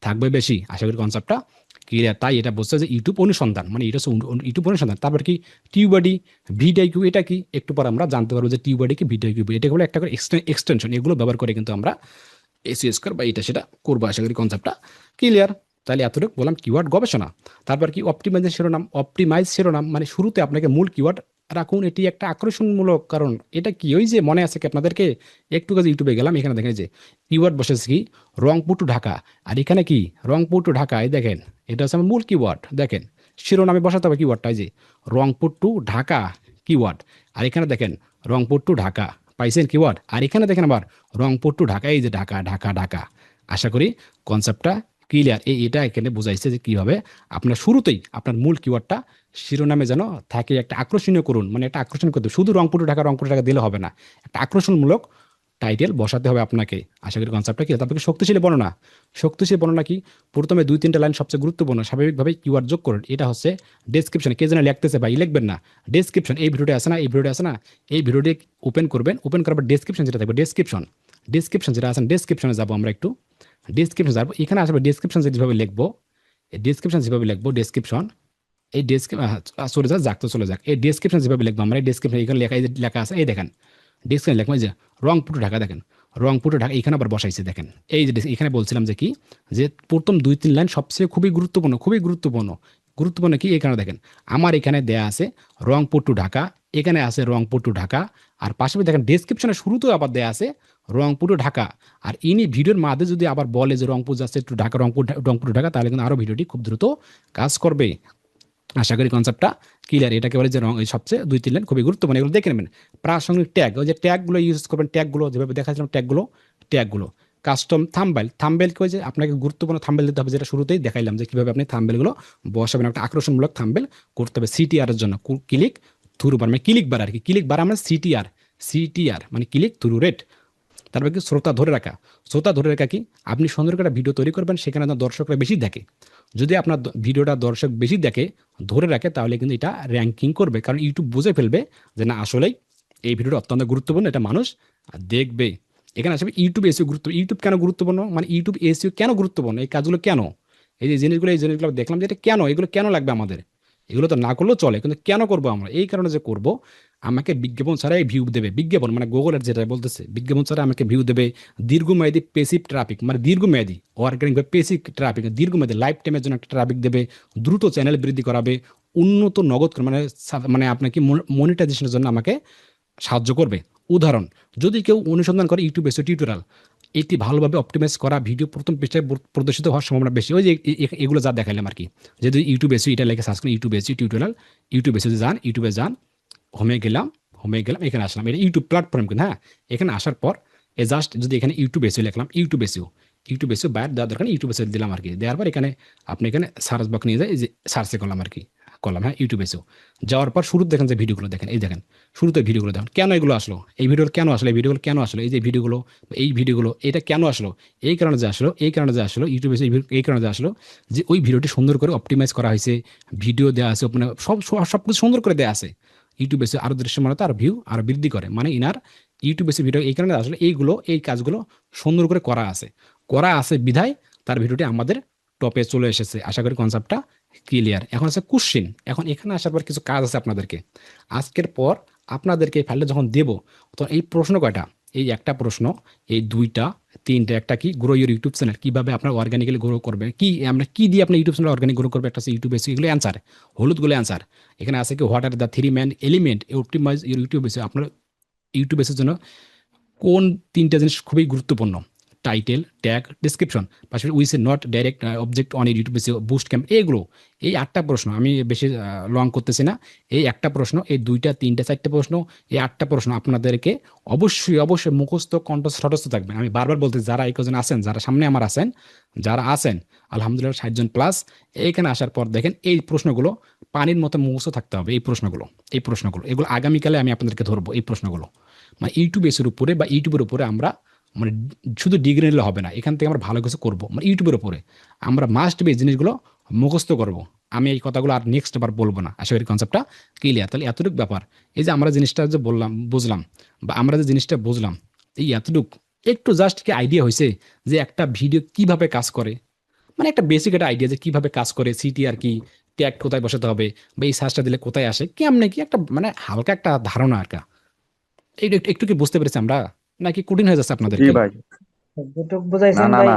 থাকবে বেশি। আশা করি কনসেপ্টটা ক্লিয়ার। তাই এটা বলছে যে ইউটিউব অনুসন্ধান, মানে এটা হচ্ছে ইউটিউব অনুসন্ধান। তারপর কি টিউবাডি, ভিডিআইকিউ, এটা কি একটু পর আমরা জানতে পারবো যে টিউবাডি কি, ভিডিআইকিউ, এটা হলো একটা করে এক্সটেনশন। এগুলো ব্যবহার করে কিন্তু আমরা এসিও স্কোর বা এটা সেটা করবো। আশা করি কনসেপ্টটা ক্লিয়ার। তাহলে এতটুকু বললাম কিওয়ার্ড গবেষণা। তারপর কি অপটিমাইজ শিরোনাম, মানে শুরুতে আপনাকে মূল কিওয়ার্ড রাখুন, এটি একটা আকর্ষণমূলক। কারণ এটা কি, ওই যে মনে আছে কি আপনাদেরকে, একটু কাছে ইউটিউবে গেলাম, এখানে দেখেন যে কিওয়ার্ড বসেছে কি রংপুর টু ঢাকা, আর এখানে কি রংপুর টু ঢাকা, এই দেখেন এটা হচ্ছে আমার মূল কিওয়ার্ড। দেখেন শিরোনামে বসাতে হবে কিওয়ার্ডটা, এই যে রংপুর টু ঢাকা কিওয়ার্ড, আর এখানে দেখেন রংপুর টু ঢাকা, পাইছেন কিওয়ার্ড। আর এখানে দেখেন আবার রংপুর টু ঢাকা, এই যে ঢাকা ঢাকা ঢাকা। আশা করি কনসেপ্টটা ক্লিয়ার। এটা এখানে বোঝাইছে যে কীভাবে আপনার শুরুতেই আপনার মূল কিওয়ার্ডটা শিরোনামে যেন থাকে, একটা আকর্ষণীয় করুন, মানে একটা আকর্ষণ করতে, শুধু রংপুর টু ঢাকা দিলে হবে না, একটা আকর্ষণমূলক টাইটেল বসাতে হবে আপনাকে। আশা করি কনসেপ্টটা কি। তারপরে শক্তিশালী বর্ণনা কি, প্রথমে 2-3টা লাইন সবচেয়ে গুরুত্বপূর্ণ, স্বাভাবিকভাবে কিওয়ার্ড যোগ করুন। এটা হচ্ছে ডেসক্রিপশন, কে যেন লিখতেছে ভাই লিখবেন না, ডেসক্রিপশন, এই ভিডিওটি আছে না, এই ভিডিওটি ওপেন করবেন, ওপেন করার পর ডেসক্রিপশন যেটা থাকবে, ডেসক্রিপশন যেটা আছে, ডেসক্রিপশনে যাবো আমরা একটু, ডেসক্রিপশন যাবো, এখানে আসবে ডেসক্রিপশন যেভাবে লিখবো, ডেসক্রিপশন, এই চলে যাক তো চলে যাক, এই ডেসক্রিপশন যেভাবে লিখবো আমরা, এই ডেসক্রিপশন এখানে লেখা আছে, এই দেখেন ডেসক্রিপশন লেখা যে রংপুর টু ঢাকা, দেখেন রংপুর টু ঢাকা, এখানে আবার বসাইছে দেখেন। এই যে এখানে বলছিলাম যে কি, যে প্রথম 2-3 লাইন সবচেয়ে খুবই গুরুত্বপূর্ণ কি, এখানে দেখেন আমার এখানে দেয়া আছে রংপুর টু ঢাকা, এখানে আছে রংপুর টু ঢাকা, আর পাশাপাশি দেখেন ডেসক্রিপশনের শুরুতেও আবার দেয়া আছে রংপুর টু ঢাকা। আর ইনি ভিডিওর মাঝে যদি আবার বলে যে রংপুর যাচ্ছে টু ঢাকা, রংপুর টু ঢাকা, তাহলে কিন্তু আরও ভিডিওটি খুব দ্রুত কাজ করবে। আশা করি কনসেপ্টটা ক্লিয়ার। এটাকে বলে যে সবচেয়ে 2-3 লাইন খুবই গুরুত্বপূর্ণ, এগুলো দেখে নেবেন। প্রাসঙ্গিক ট্যাগ, ওই যে ট্যাগগুলো ইউজ করবেন, ট্যাগগুলো যেভাবে দেখাচ্ছিলাম, ট্যাগগুলো কাস্টম থাম্বনেল ওই যে আপনাকে গুরুত্বপূর্ণ থাম্বনেল দিতে হবে, যেটা শুরুতেই দেখাইলাম যে কীভাবে আপনি থাম্বনেলগুলো বসাবেন। একটা আকর্ষণমূলক থাম্বনেল করতে হবে। সিটিআর এর জন্য ক্লিক থ্রু বার, মানে ক্লিক বার আর কি, ক্লিক বার আমরা সিটিআর মানে ক্লিক থ্রু রেট। তারপর কি শ্রোতা ধরে রাখা কি, আপনি সুন্দর করে ভিডিও তৈরি করবেন, সেখানে আপনার দর্শকরা বেশি দেখে। যদি আপনার ভিডিওটা দর্শক বেশি দেখে, ধরে রাখে, তাহলে কিন্তু এটা র্যাঙ্কিং করবে, কারণ ইউটিউব বুঝে ফেলবে যে না আসলেই এই ভিডিওটা অত্যন্ত গুরুত্বপূর্ণ, এটা মানুষ দেখবে। এখানে আসবে ইউটিউব এসিও ইউটিউব কেন গুরুত্বপূর্ণ, মানে ইউটিউব এসিও কেন গুরুত্বপূর্ণ, এই কাজগুলো কেন, এই জিনিসগুলো দেখলাম যে এটা এগুলো কেন লাগবে আমাদের, এগুলো তো না করলেও চলে, কিন্তু কেন করবো আমরা, এই কারণে যে করব, আমাকে বিজ্ঞাপন ছাড়াই ভিউ দেবে, বিজ্ঞাপন মানে গুগলের যেটা বলতেছে, বিজ্ঞাপন ছাড়া আমাকে ভিউ দেবে। দীর্ঘমেয়াদী পেসিভ ট্রাফিক, মানে দীর্ঘমেয়াদী অর্গানিক বা পেসিভ ট্রাফিক, দীর্ঘমেয়াদী লাইফ টাইমের জন্য একটা ট্রাফিক দেবে, দ্রুত চ্যানেল বৃদ্ধি করাবে, উন্নত নগদ মানে আপনাকে মনিটাইজেশনের জন্য আমাকে সাহায্য করবে। উদাহরণ, যদি কেউ অনুসন্ধান করে ইউটিউব এসিও টিউটোরিয়াল, এটি ভালোভাবে অপটিমাইজ করা ভিডিও প্রথম পৃষ্ঠায় প্রদর্শিত হওয়ার সম্ভাবনা বেশি। ওই যে এগুলো যা দেখাইলাম আর কি, যদি ইউটিউব এসিও এটা লেখে সার্চ করি, YouTube SEO tutorial, YouTube SEO ইউটিউবে যান, হোমে গেলাম, এখানে আসলাম, এটা ইউটিউব প্ল্যাটফর্ম কিন্তু, হ্যাঁ। এখানে আসার পর জাস্ট যদি এখানে ইউটিউব এসিও লিখলাম, ইউটিউব এসিও বাইরে দেওয়ার দরকার, ইউটিউব এসিও দিলাম আর কি। দেওয়ার পর এখানে আপনি এখানে সার্চ বক্স নিয়ে যায়, এই যে সার্চে করলাম আর কি, হ্যাঁ ইউটিউব এসিও। যাওয়ার পর শুরুতে দেখেন যে ভিডিওগুলো দেখেন, এই দেখেন শুরুতে ভিডিওগুলো দেখেন, কেন এগুলো আসলো, এই ভিডিওগুলো কেন আসলো, এই যে ভিডিওগুলো এটা কেন আসলো, এই কারণে যে আসলো ইউটিউব এসে, এই কারণে যে আসলো যে ওই ভিডিওটি সুন্দর করে অপটিমাইজ করা হয়েছে, ভিডিও দেওয়া আছে, মানে সব কিছু সুন্দর করে দেওয়া আছে। ইউটিউব এসে আরও দৃশ্যমানতা আর ভিউ আরও বৃদ্ধি করে, মানে ইনার ইউটিউব এসে ভিডিও এই কারণে আসলে এই কাজগুলো সুন্দর করে করা আছে বিধায় তার ভিডিওটি আমাদের টপে চলে এসেছে। আশা করি কনসেপ্টটা ক্লিয়ার। এখন আছে কোশ্চিন। এখন এখানে আসার পর কিছু কাজ আছে আপনাদেরকে, আজকের পর আপনাদেরকে এই ফাইলটা যখন দেবো, তো এই প্রশ্ন কয়টা, এই একটা প্রশ্ন, এই 2টা 3টা, একটা কি গ্রো ইউর ইউটিউব চ্যানেল, কিভাবে আপনার অর্গানিক্যালি গ্রো করবে, আমরা কি দিয়ে আপনার ইউটিউব চ্যানেল অর্গানিক গ্রো করবে, একটা আছে ইউটিউব এসে, এগুলো অ্যান্সার, হলুদগুলো অ্যান্সার। এখানে আছে কি what are the 3 main element optimize your YouTube এসে, আপনার ইউটিউবের জন্য কোন তিনটা জিনিস খুবই গুরুত্বপূর্ণ? টাইটেল, ট্যাগ, ডিসক্রিপশন, পাশাপাশি we say not direct object on YouTube SEO, boost camp, এগুলো। এই 8টা প্রশ্ন, আমি বেশি লং করতেছি না। এই একটা প্রশ্ন, এই 2টা 3টা 4টে প্রশ্ন, এই 8টা প্রশ্ন আপনাদেরকে অবশ্যই অবশ্যই মুখস্থ কণ্ঠস্থ থাকবেন। আমি বারবার বলতে, যারা এই কজন আছেন, যারা সামনে আমার আছেন, যারা আছেন আলহামদুলিল্লাহ 60 জন প্লাস, এইখানে আসার পর দেখেন এই প্রশ্নগুলো পানির মতো মুখস্থ থাকতে হবে। এই প্রশ্নগুলো এগুলো আগামীকালে আমি আপনাদেরকে ধরবো। এই প্রশ্নগুলো মানে ইউটিউব এসের উপরে বা ইউটিউবের উপরে আমরা মানে শুধু ডিগ্রি নিলে হবে না, এখান থেকে আমরা ভালো কিছু করবো। মানে ইউটিউবের উপরে আমরা মাস্ট বি এই জিনিসগুলো মুখস্থ করব। আমি এই কথাগুলো আর নেক্সট আবার বলবো না, আশা করি কনসেপ্টটা ক্লিয়ার। তাহলে এতটুকু ব্যাপার, এই যে আমরা জিনিসটা যে বললাম বুঝলাম, বা আমরা যে জিনিসটা বুঝলাম, এই এতটুকু একটু জাস্ট কি আইডিয়া হয়েছে যে একটা ভিডিও কিভাবে কাজ করে, মানে একটা বেসিক একটা আইডিয়া যে কিভাবে কাজ করে, সিটিআর কি, ট্যাগ কোথায় বসাতে হবে, বা এই সার্চটা দিলে কোথায় আসে, কেমনে কি একটা মানে হালকা একটা ধারণা আর কি। একটু একটু কি বুঝতে পেরেছি আমরা, নাকি কঠিন হয়ে যাচ্ছে আপনাদের জি কি? ভাই। যেটুকু না বুঝাইছেন না ভাই না,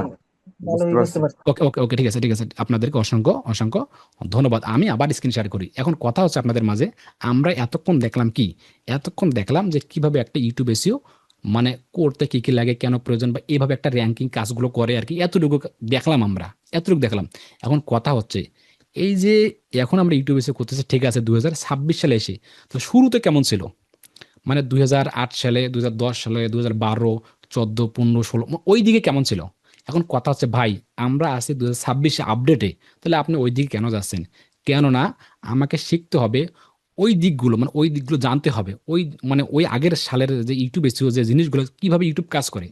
বুঝতে ভালোই বুঝতে পারছি। পারছি। ওকে ওকে ওকে, ঠিক আছে ঠিক আছে, আপনাদেরকে অসংখ্য অসংখ্য ধন্যবাদ। আমি আবার স্ক্রিন শেয়ার করি। এখন কথা হচ্ছে আপনাদের মাঝে, আমরা এতক্ষণ দেখলাম কি, এতক্ষণ দেখলাম যে কিভাবে একটা ইউটিউব এসিও মানে করতে কি কি লাগে, কেন প্রয়োজন, বা এইভাবে একটা র্যাঙ্কিং কাজগুলো করে আর কি, এতটুকু দেখলাম আমরা, এতটুকু দেখলাম। এখন কথা হচ্ছে এই যে এখন আমরা ইউটিউব এসিও করতেছি, ঠিক আছে 2026 সালে এসে, তো শুরুতে কেমন ছিল? মানে 2008 সালে, 2010 সালে, 2012, 14, 15, 16 ওই দিকে কেমন ছিল? এখন কথা হচ্ছে ভাই, আমরা আছি 2026 আপডেটে, তাহলে আপনি ওই দিকে কেন যাচ্ছেন? কেননা আমাকে শিখতে হবে ওই দিকগুলো, মানে ওই দিকগুলো জানতে হবে, ওই মানে ওই আগের সালের যে ইউটিউব এসেছিল যে জিনিসগুলো কিভাবে ইউটিউব কাজ করে।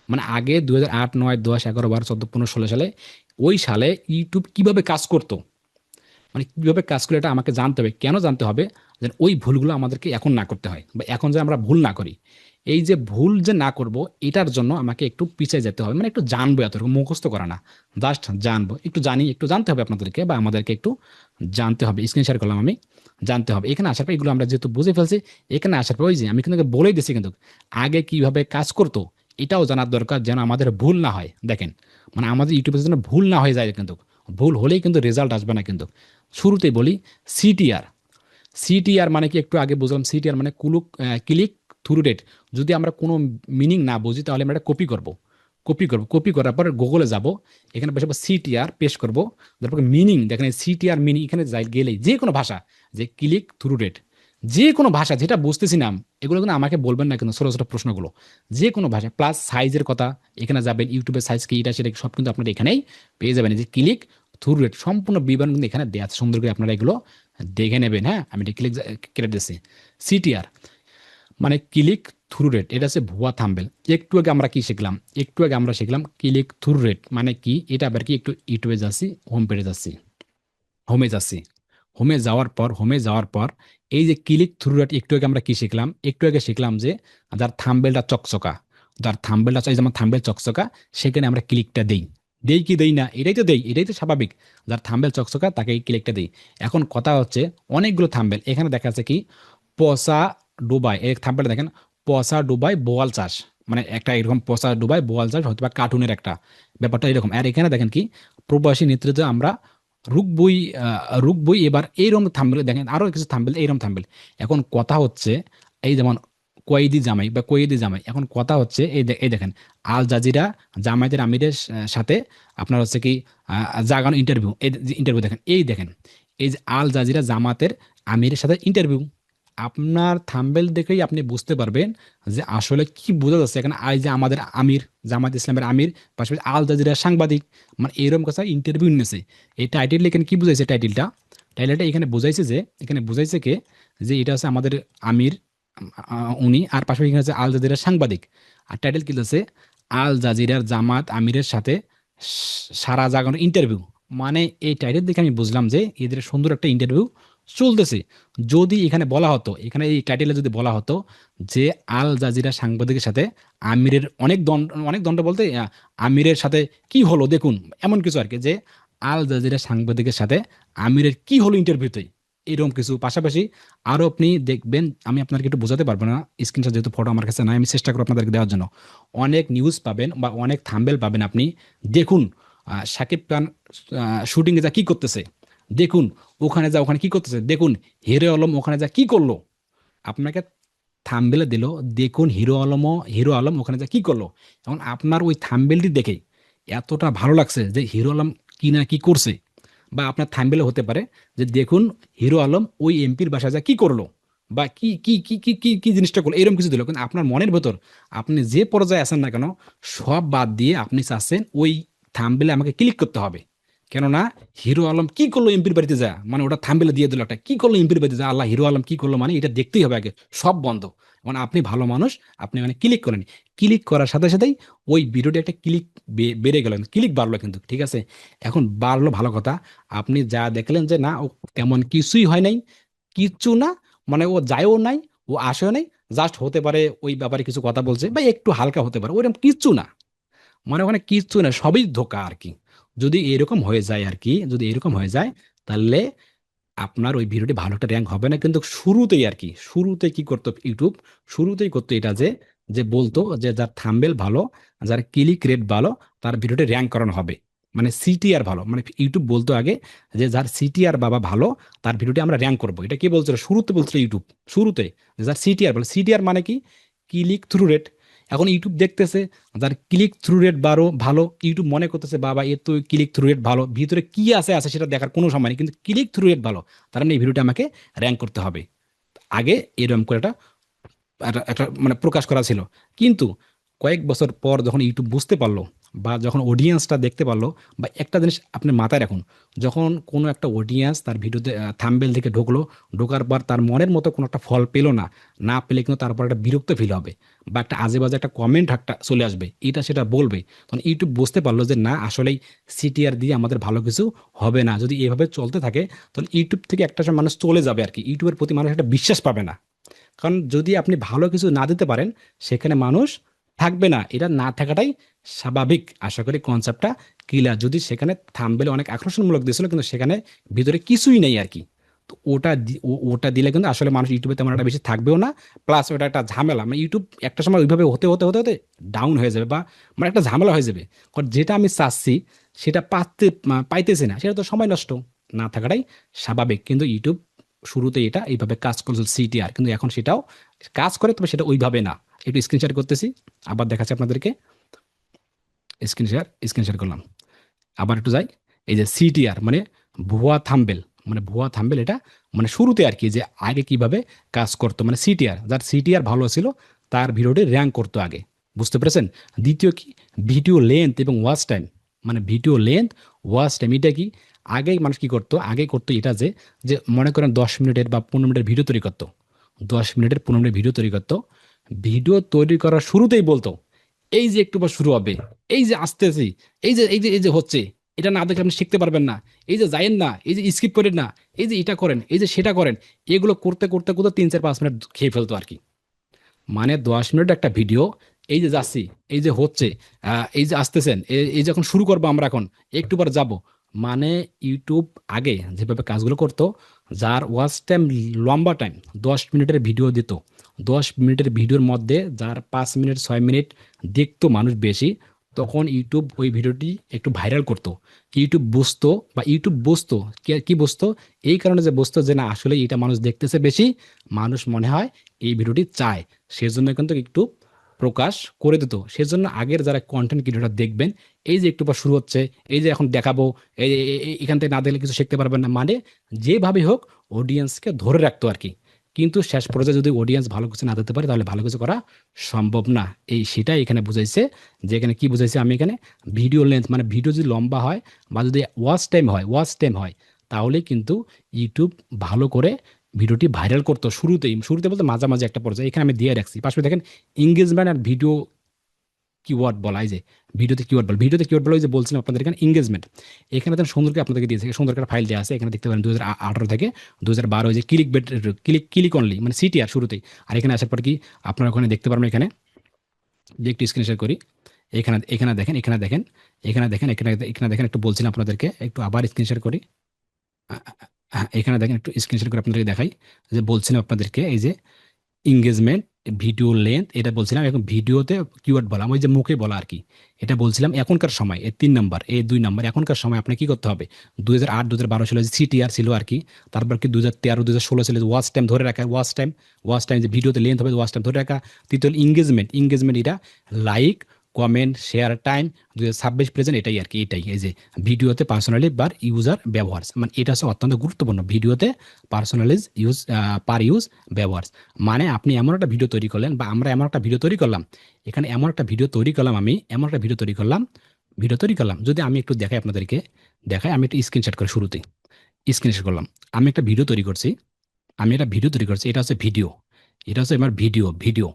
মানে আগে 2008, 9, 10, 11, 12, 14, 15, 16 সালে ওই সালে ইউটিউব কিভাবে কাজ করতো, মানে কিভাবে কাজ করে এটা আমাকে জানতে হবে। কেন জানতে হবে? যেন ওই ভুলগুলো আমাদেরকে এখন না করতে হয়, বা এখন যে আমরা ভুল না করি। এই যে ভুল যে না করব, এটার জন্য আমাকে একটু পিছিয়ে যেতে হবে, মানে একটু জানবো, এতটুকু মুখস্থ করা না, জাস্ট জানবো, একটু জানি, একটু জানতে হবে আপনাদেরকে বা আমাদেরকে একটু জানতে হবে। স্ক্রিন শেয়ার করলাম আমি, জানতে হবে। এখানে আসার পর এগুলো আমরা যেহেতু বুঝে ফেলছি, এখানে আসার পর ওই যে আমি কিন্তু বলেই দিচ্ছি কিন্তু আগে কিভাবে কাজ করতো এটাও জানার দরকার, যেন আমাদের ভুল না হয়। দেখেন মানে আমাদের ইউটিউবের জন্য ভুল না হয়ে যায় কিন্তু, ভুল হলেই কিন্তু রেজাল্ট আসবে না কিন্তু। শুরুতেই বলি সিটিআর। সিটিআর মানে কি একটু আগে বুঝলাম। সিটিআর মানে ক্লিক থ্রু রেট। যদি আমরা কোনো মিনিং না বুঝি তাহলে আমরা এটা কপি করার পর গুগলে যাব, এখানে বসে সিটিআর পেশ করব, তারপর মিনিং দেখেন সিটিআর মিনিং, এখানে যাই গেলেই যে কোনো ভাষা, যে ক্লিক থ্রু রেট, যে কোনো ভাষা যেটা বুঝতেছি না, এগুলো কিন্তু আমাকে বলবেন না কিন্তু ছোটো ছোটো প্রশ্নগুলো, যে কোনো ভাষা। প্লাস সাইজের কথা, এখানে যাবেন ইউটিউবের সাইজ কি, এটা সেটা সব কিন্তু আপনারা এখানেই পেয়ে যাবেন। এই যে ক্লিক থ্রু রেট সম্পূর্ণ বিবরণ কিন্তু এখানে দেওয়া আছে, সুন্দর করে আপনারা এগুলো দেখে নেবেন। হ্যাঁ, আমি এটা ক্লিক কেটে দিচ্ছি। সিটিআর মানে ক্লিক থ্রু রেট, এটা হচ্ছে ভুয়া থাম্বেল। একটু আগে আমরা কি শিখলাম? একটু আগে আমরা শিখলাম ক্লিক থ্রু রেট মানে কি, এটা আবার কি, একটু ইউটিউবে যাচ্ছি, হোম পেজে যাচ্ছি, হোমে যাচ্ছি, হোমে যাওয়ার পর এই যে ক্লিক থ্রু রেট, একটু আগে আমরা কি শিখলাম? একটু আগে শিখলাম যে যার থাম্বেলটা চকচকা, যার থাম্বেলটা চাই, যেমন থাম্বেল চকচকা, সেখানে আমরা ক্লিকটা দেই। দেই কি দেই না? এটাই তো দেই, এটাই তো স্বাভাবিক। যার থাম্বেল চকচকা তাকে এই ক্লিকটা দেই। এখন কথা হচ্ছে অনেকগুলো থাম্বেল এখানে দেখা যাচ্ছে কি, পসা ডুবাই, এই থাম্বেলটা দেখেন, পসা ডুবাই বোয়াল চাষ, মানে একটা এরকম পসা ডুবাই বোয়াল চাষ, হয়তো বা কার্টুনের একটা ব্যাপারটা এরকম। আর এখানে দেখেন কি, প্রবাসী নেতৃত্বে আমরা রুকবই, রুকবই। এবার এইরকম থাম্বেল দেখেন, আরো কিছু থাম্বেল এইরকম থাম্বেল। এখন কথা হচ্ছে এই যেমন কয়েদি জামাই বা কয়েদি জামাই, এখন কথা হচ্ছে এই দেখেন আল জাজিরা জামায়াতের আমিরের সাথে আপনার হচ্ছে কি জাগানো ইন্টারভিউ, এই ইন্টারভিউ দেখেন, এই দেখেন, এই যে আল জাজিরা জামাতের আমিরের সাথে ইন্টারভিউ। আপনার থাম্বেল দেখেই আপনি বুঝতে পারবেন যে আসলে কি বোঝা যাচ্ছে এখানে। এই যে আমাদের আমির, জামাত ইসলামের আমির, পাশাপাশি আল জাজিরা সাংবাদিক, মানে এরকম কথা ইন্টারভিউ নিয়েছে। এই টাইটেল এখানে কি বুঝাইছে? টাইটেলটা এখানে বুঝাইছে যে, এখানে বুঝাইছে কে, যে এটা হচ্ছে আমাদের আমির, উনি, আর পাশাপাশি এখানে হচ্ছে আল জাজিরার সাংবাদিক। আর টাইটেল কি হচ্ছে আল জাজিরার জামাত আমিরের সাথে সারা জাগানোর ইন্টারভিউ। মানে এই টাইটেল দেখে আমি বুঝলাম যে এদের সুন্দর একটা ইন্টারভিউ চলতেছে। যদি এখানে বলা হতো, এখানে এই টাইটেলে যদি বলা হতো যে আল জাজিরা সাংবাদিকের সাথে আমিরের অনেক দণ্ড বলতে আমিরের সাথে কি হলো দেখুন, এমন কিছু আর কি, যে আল জাজিরা সাংবাদিকের সাথে আমিরের কি হলো ইন্টারভিউতে, এরকম কিছু। পাশাপাশি আরও আপনি দেখবেন, আমি আপনাকে একটু বোঝাতে পারবো না, স্ক্রিনশট যেহেতু ফটো আমার কাছে নাই, আমি চেষ্টা করবো আপনাদেরকে দেওয়ার জন্য। অনেক নিউজ পাবেন বা অনেক থাম্বেল পাবেন আপনি। দেখুন শাকিব খান শুটিংয়ে যা কি করতেছে, দেখুন ওখানে যা ওখানে কি করতেছে, দেখুন হিরো আলম ওখানে যা কি করলো। আপনাকে থাম্বনেলে দিল, দেখুন হিরো আলম ওখানে যা কি করলো। এখন আপনার ওই থাম্বনেলটি দেখে এতটা ভালো লাগছে যে হিরো আলম কি না কি করছে, বা আপনার থাম্বনেলে হতে পারে যে দেখুন হিরো আলম ওই এমপির বাসায় যা কি করলো, বা কি কি কি কি কি কি জিনিসটা করলো, এরকম কিছু দিল। কিন্তু আপনার মনের ভেতর আপনি যে পর্যায়ে আছেন না কেন, সব বাদ দিয়ে আপনি চাচ্ছেন ওই থাম্বনেলে আমাকে ক্লিক করতে হবে। কেননা হিরো আলম কি করলো এমপির বাড়িতে যা, মানে ওটা থাম্বনেলে দিয়ে দিল একটা কি করলো এমপির বাড়িতে যা, আল্লাহ হিরো আলম কি করলো, মানে এটা দেখতেই হবে আগে, সব বন্ধ। মানে আপনি ভালো মানুষ, আপনি মানে ক্লিক করেন, ক্লিক করার সাথে সাথেই ওই ভিডিওটি একটা ক্লিক বেড়ে গেল, ক্লিক বাড়লো কিন্তু, ঠিক আছে। এখন বাড়লো ভালো কথা, আপনি যা দেখলেন যে না ও তেমন কিছুই হয় নাই, কিচ্ছু না, মানে ও যায়ও নাই, ও আসেও নাই, জাস্ট হতে পারে ওই ব্যাপারে কিছু কথা বলছে বা একটু হালকা হতে পারে, ওরকম কিচ্ছু না, মানে ওখানে কিচ্ছু না, সবই ধোকা আর কি। যদি এরকম হয়ে যায় আর কি, যদি এরকম হয়ে যায়, তাহলে আপনার ওই ভিডিওটি ভালো একটা র্যাঙ্ক হবে না। কিন্তু শুরুতেই আর কি, শুরুতে কি করতো ইউটিউব, শুরুতেই করতো এটা যে যে বলতো যে যার থাম্বেল ভালো, যার ক্লিক রেট ভালো, তার ভিডিওটি র্যাঙ্ক করানো হবে, মানে সিটিআর ভালো, মানে ইউটিউব বলতো আগে যে যার সিটিআর বাবা ভালো, তার ভিডিওটি আমরা র্যাঙ্ক করবো। এটা কি বলছিল শুরুতে, বলছিল ইউটিউব শুরুতে, যে যার সিটিআর ভালো, সিটিআর মানে কি, ক্লিক থ্রু রেট। এখন ইউটিউব দেখতেছে যার ক্লিক থ্রু রেট ভালো, ইউটিউব মনে করতেছে বাবা এর তো ক্লিক থ্রু রেট ভালো, ভিতরে কি আছে সেটা দেখার কোনো সময় নেই, কিন্তু ক্লিক থ্রু রেট ভালো, তার মানে এই ভিডিওটা আমাকে র্যাঙ্ক করতে হবে। আগে এরকম করে একটা একটা একটা মানে প্রকাশ করা ছিল। কিন্তু কয়েক বছর পর যখন ইউটিউব বুঝতে পারলো, বা যখন অডিয়েন্সটা দেখতে পারলো, বা একটা জিনিস আপনি মাথায় রাখুন, যখন কোনো একটা অডিয়েন্স তার ভিডিওতে থাম্বনেল থেকে ঢুকলো, ঢোকার পর তার মনের মতো কোনো একটা ফল পেলো না, না পেলে কিন্তু তারপর একটা বিরক্ত ফিল হবে, বা একটা আজে বাজে একটা কমেন্ট একটা চলে আসবে, এটা সেটা বলবে, তখন ইউটিউব বুঝতে পারলো যে না আসলেই সিটিআর দিয়ে আমাদের ভালো কিছু হবে না, যদি এভাবে চলতে থাকে তাহলে ইউটিউব থেকে একটা সময় মানুষ চলে যাবে আর কি, ইউটিউবের প্রতি মানুষ একটা বিশ্বাস পাবে না। কারণ যদি আপনি ভালো কিছু না দিতে পারেন, সেখানে মানুষ থাকবে না, এটা না থাকাটাই স্বাভাবিক। আশা করি কনসেপ্টটা ক্লিয়ার। যদি সেখানে থাম্বনেল অনেক আকর্ষণমূলক দিয়েছিল কিন্তু সেখানে ভিতরে কিছুই নেই আর কি, তো ওটা দিলে কিন্তু আসলে মানুষ ইউটিউবে তেমন একটা বেশি থাকবেও না। প্লাস ওটা একটা ঝামেলা, মানে ইউটিউব একটা সময় ওইভাবে হতে হতে হতে হতে ডাউন হয়ে যাবে, বা মানে একটা ঝামেলা হয়ে যাবে। কারণ যেটা আমি চাচ্ছি সেটা পাইতেছি না, সেটা তো সময় নষ্ট, না থাকাটাই স্বাভাবিক। কিন্তু ইউটিউব শুরুতে এটা এইভাবে কাজ করেছিল সিটিআর, কিন্তু এখন সেটাও কাজ করে, তবে সেটা ওইভাবে না। একটু স্ক্রিন শেয়ার করতেছি, আবার দেখাচ্ছি আপনাদেরকে, স্ক্রিন শেয়ার করলাম, আবার একটু যাই। এই যে সিটিআর মানে ভুয়া থাম্বেল, মানে ভুয়া থাম্বেল এটা, মানে শুরুতে আর কি, যে আগে কিভাবে কাজ করতো, মানে সিটিআর, যার সিটিআর ভালো ছিল তার ভিডিওটি র্যাঙ্ক করতো আগে, বুঝতে পেরেছেন। দ্বিতীয় কি, ভিডিও লেন্থ এবং ওয়াচ টাইম, মানে ভিডিও লেন্থ, ওয়াচ টাইম, এটা কি, আগে মানুষ কি করতো, আগে করতো এটা যে যে মনে করেন 10 মিনিটের বা 15 মিনিটের ভিডিও তৈরি করতো, 10 মিনিটের 15 মিনিটের ভিডিও তৈরি করতো, ভিডিও তৈরি করার শুরুতেই বলতো এই যে একটু পর শুরু হবে, এই যে আসতেছি, এই যে হচ্ছে, এটা না দেখলে আপনি শিখতে পারবেন না, এই যে যায়েন না, এই যে স্কিপ করেন না, এই যে এটা করেন, এই যে সেটা করেন, এগুলো করতে করতে করতে 3 4 5 মিনিট খেয়ে ফেলতো আর কি। মানে 10 মিনিট একটা ভিডিও, এই যে যাচ্ছি, এই যে হচ্ছে, এই যে আসতেছেন, এই যখন শুরু করবো আমরা এখন, একটু পর যাব, মানে ইউটিউব আগে যেভাবে কাজগুলো করতো, যার ওয়াচ টাইম লম্বা টাইম, 10 মিনিটের ভিডিও দিত, 10 মিনিটের ভিডিওর মধ্যে যার 5 মিনিট 6 মিনিট দেখতো মানুষ বেশি, তখন ইউটিউব ওই ভিডিওটি একটু ভাইরাল করতো। ইউটিউব বুঝতো, বা ইউটিউব বুঝতো কি বুঝতো, এই কারণে যে বুঝতো যে না আসলে এটা মানুষ দেখতেছে বেশি, মানুষ মনে হয় এই ভিডিওটি চায়, সেজন্য কিন্তু একটু প্রকাশ করে দিত। সেজন্য আগের যারা কন্টেন্ট ক্রিয়েটর দেখবেন, এই যে একটু পর শুরু হচ্ছে, এই যে এখন দেখাবো, এখান থেকে না দেখলে কিছু শিখতে পারবেন না, মানে যেভাবে হোক অডিয়েন্সকে ধরে রাখতো আর কি। কিন্তু শেষ পর্যায়ে যদি অডিয়েন্স ভালো কিছু না দিতে পারে, তাহলে ভালো কিছু করা সম্ভব না। সেটাই এখানে বুঝাইছে, যে এখানে কি বুঝাইছে আমি এখানে, ভিডিও লেন্থ মানে ভিডিও যদি লম্বা হয়, বা যদি ওয়াচ টাইম হয়, তাহলে কিন্তু ইউটিউব ভালো করে ভিডিওটি ভাইরাল করতো শুরুতে বলতে মাঝামাঝি একটা পর্যায়ে, এখানে আমি দিয়ে রাখছি পাশে দেখেন, এঙ্গেজমেন্ট আর ভিডিও কিওয়ার্ড বলা, এই যে ভিডিওতে কিওয়ার্ড বলা, ওই যে বলছিলাম আপনাদের এখানে এঙ্গেজমেন্ট, এখানে তো সুন্দর করে আপনাদেরকে দিয়েছে, সুন্দর একটা ফাইল দেওয়া আছে, এখানে দেখতে পারেন 2018 থেকে 2012, ওই যে ক্লিক অনলি মানে সিটিআর শুরুতেই। আর এখানে আসার পর কি আপনারা ওখানে দেখতে পারবেন, এখানে যে একটু স্ক্রিন শেয়ার করি, এখানে এখানে দেখেন একটু বলছিলাম আপনাদেরকে, একটু আবার স্ক্রিন শেয়ার করি। এখানে দেখেন একটু স্ক্রিন শেয়ার করে আপনাদেরকে দেখাই, যে বলছিলাম আপনাদেরকে এই যে এঙ্গেজমেন্ট, ভিডিও লেন্থ এটা বলছিলাম, এখন ভিডিওতে কিওয়ার্ড বলা ওই যে মুখে বলা আর কি, এটা বলছিলাম এখনকার সময় এই 3 নাম্বার এই 2 নাম্বার এখনকার সময় আপনার কি করতে হবে, 2008 2012 ছিল যে সিটিআর ছিল আর কি, তারপর কি 2013 2016 ছিল ওয়াচ টাইম ধরে রাখা, ওয়াচ টাইম যে ভিডিওতে লেন্থ হবে ওয়াচ টাইম ধরে রাখা। তৃতীয় হলো এঙ্গেজমেন্ট এটা like comment share time 2026 present এটাই আর কি, এটাই এই যে ভিডিওতে পার্সোনালি বা ইউজার ব্যবহার, মানে এটা হচ্ছে অত্যন্ত গুরুত্বপূর্ণ, ভিডিওতে পার্সোনালিজ ইউজ পার ইউজ ব্যবহার। মানে আপনি এমন একটা ভিডিও তৈরি করলেন বা আমরা এমন একটা ভিডিও তৈরি করলাম, এখানে এমন একটা ভিডিও তৈরি করলাম, আমি এমন একটা ভিডিও তৈরি করলাম যদি আমি একটু দেখাই আপনাদেরকে, দেখাই আমি একটু স্ক্রিনশট করে শুরুতে স্ক্রিনশট করলাম, আমি একটা ভিডিও তৈরি করছি, এটা হচ্ছে ভিডিও, এটা হচ্ছে আমার ভিডিও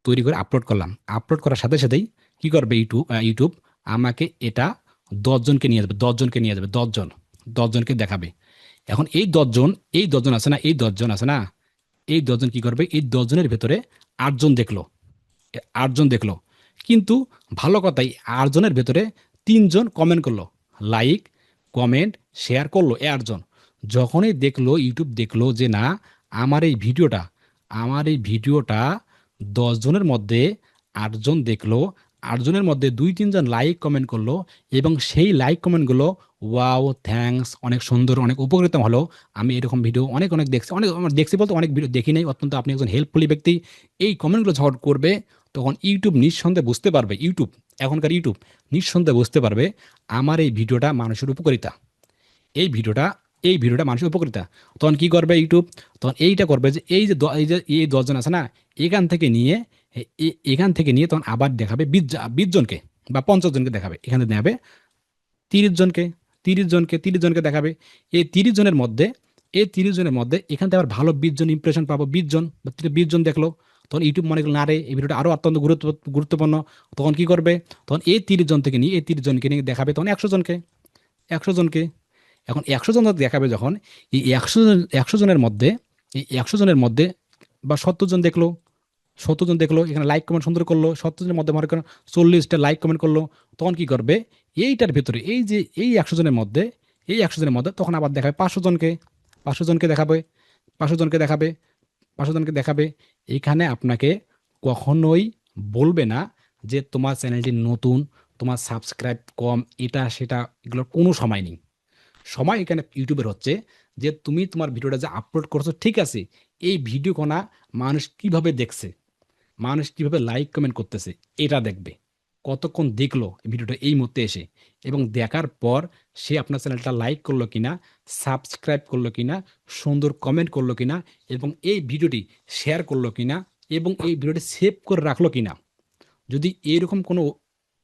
তৈরি করে আপলোড করলাম, আপলোড করার সাথে সাথেই কি করবে ইউটিউব আমাকে এটা 10 জনকে নিয়ে যাবে, 10 জনকে নিয়ে যাবে, 10 জন, 10 জনকে দেখাবে। এখন এই দশজন আছে না, এই 10 জন কি করবে, এই 10 জনের ভেতরে 8 জন দেখলো, 8 জন দেখলো, কিন্তু ভালো কথাই 8 জনের ভেতরে 3 জন কমেন্ট করলো, লাইক কমেন্ট শেয়ার করলো, 8 জন। যখনই দেখলো ইউটিউব দেখলো যে না আমার এই ভিডিওটা 10 জনের মধ্যে 8 জন দেখলো, 8 জনের মধ্যে 2-3 জন লাইক কমেন্ট করলো, এবং সেই লাইক কমেন্টগুলো ওয়াও থ্যাঙ্কস অনেক সুন্দর অনেক উপকৃত হলো। আমি এরকম ভিডিও অনেক অনেক দেখছি, অনেক আমার দেখছি বলতে অনেক ভিডিও দেখি নাই, অত্যন্ত আপনি একজন হেল্পফুলি ব্যক্তি, এই কমেন্টগুলো যখন করবে তখন ইউটিউব নিঃসন্দেহে বুঝতে পারবে, এখনকার ইউটিউব নিঃসন্দেহে বুঝতে পারবে আমার এই ভিডিওটা মানুষের উপকারিতা, এই ভিডিওটা মানুষের উপকারিতা। তখন কি করবে ইউটিউব, তখন এইটা করবে যে এই 10 জন আছে না, এখান থেকে নিয়ে এখান থেকে নিয়ে তখন আবার দেখাবে 20 জনকে বা 50 জনকে দেখাবে, এখানে দেখাবে 30 জনকে, 30 জনকে দেখাবে। এই 30 জনের মধ্যে এখান থেকে আবার ভালো 20 জন ইমপ্রেশন পাবো, 20 জন বা 20 জন দেখলো, তখন ইউটিউব মনে করলো না রে এই ভিডিওটা আরো অত্যন্ত গুরুত্বপূর্ণ, তখন কি করবে, তখন এই 30 জনকে নিয়ে দেখাবে তখন 100 জনকে। এখন 100 জন দেখাবে যখন, এই 100 জনের মধ্যে বা 70 জন দেখলো, 70 জন দেখলো এখানে লাইক কমেন্ট সুন্দর করলো, 70 জনের মধ্যে মনে করেন 40টা লাইক কমেন্ট করলো, তখন কি করবে, এইটার ভেতরে এই 100 জনের মধ্যে তখন আবার দেখাবে 500 জনকে, 500 জনকে দেখাবে, 500 জনকে দেখাবে, 500 জনকে দেখাবে। এইখানে আপনাকে কখনোই বলবে না যে তোমার চ্যানেলটি নতুন, তোমার সাবস্ক্রাইব কম, এটা সেটা এগুলোর কোনো সময় নেই। সময় এখানে ইউটিউবের হচ্ছে যে তুমি তোমার ভিডিওটা যে আপলোড করছো ঠিক আছে, এই ভিডিও কোনা মানুষ কিভাবে দেখছে, মানুষ কিভাবে লাইক কমেন্ট করতেছে এটা দেখবে, কতক্ষণ দেখলো ভিডিওটা এই মুহূর্তে এসে, এবং দেখার পর সে আপনার চ্যানেলটা লাইক করলো কিনা, সাবস্ক্রাইব করলো কিনা, সুন্দর কমেন্ট করলো কিনা, এবং এই ভিডিওটি শেয়ার করলো কিনা, এবং এই ভিডিওটি সেভ করে রাখলো কিনা। যদি এরকম কোনো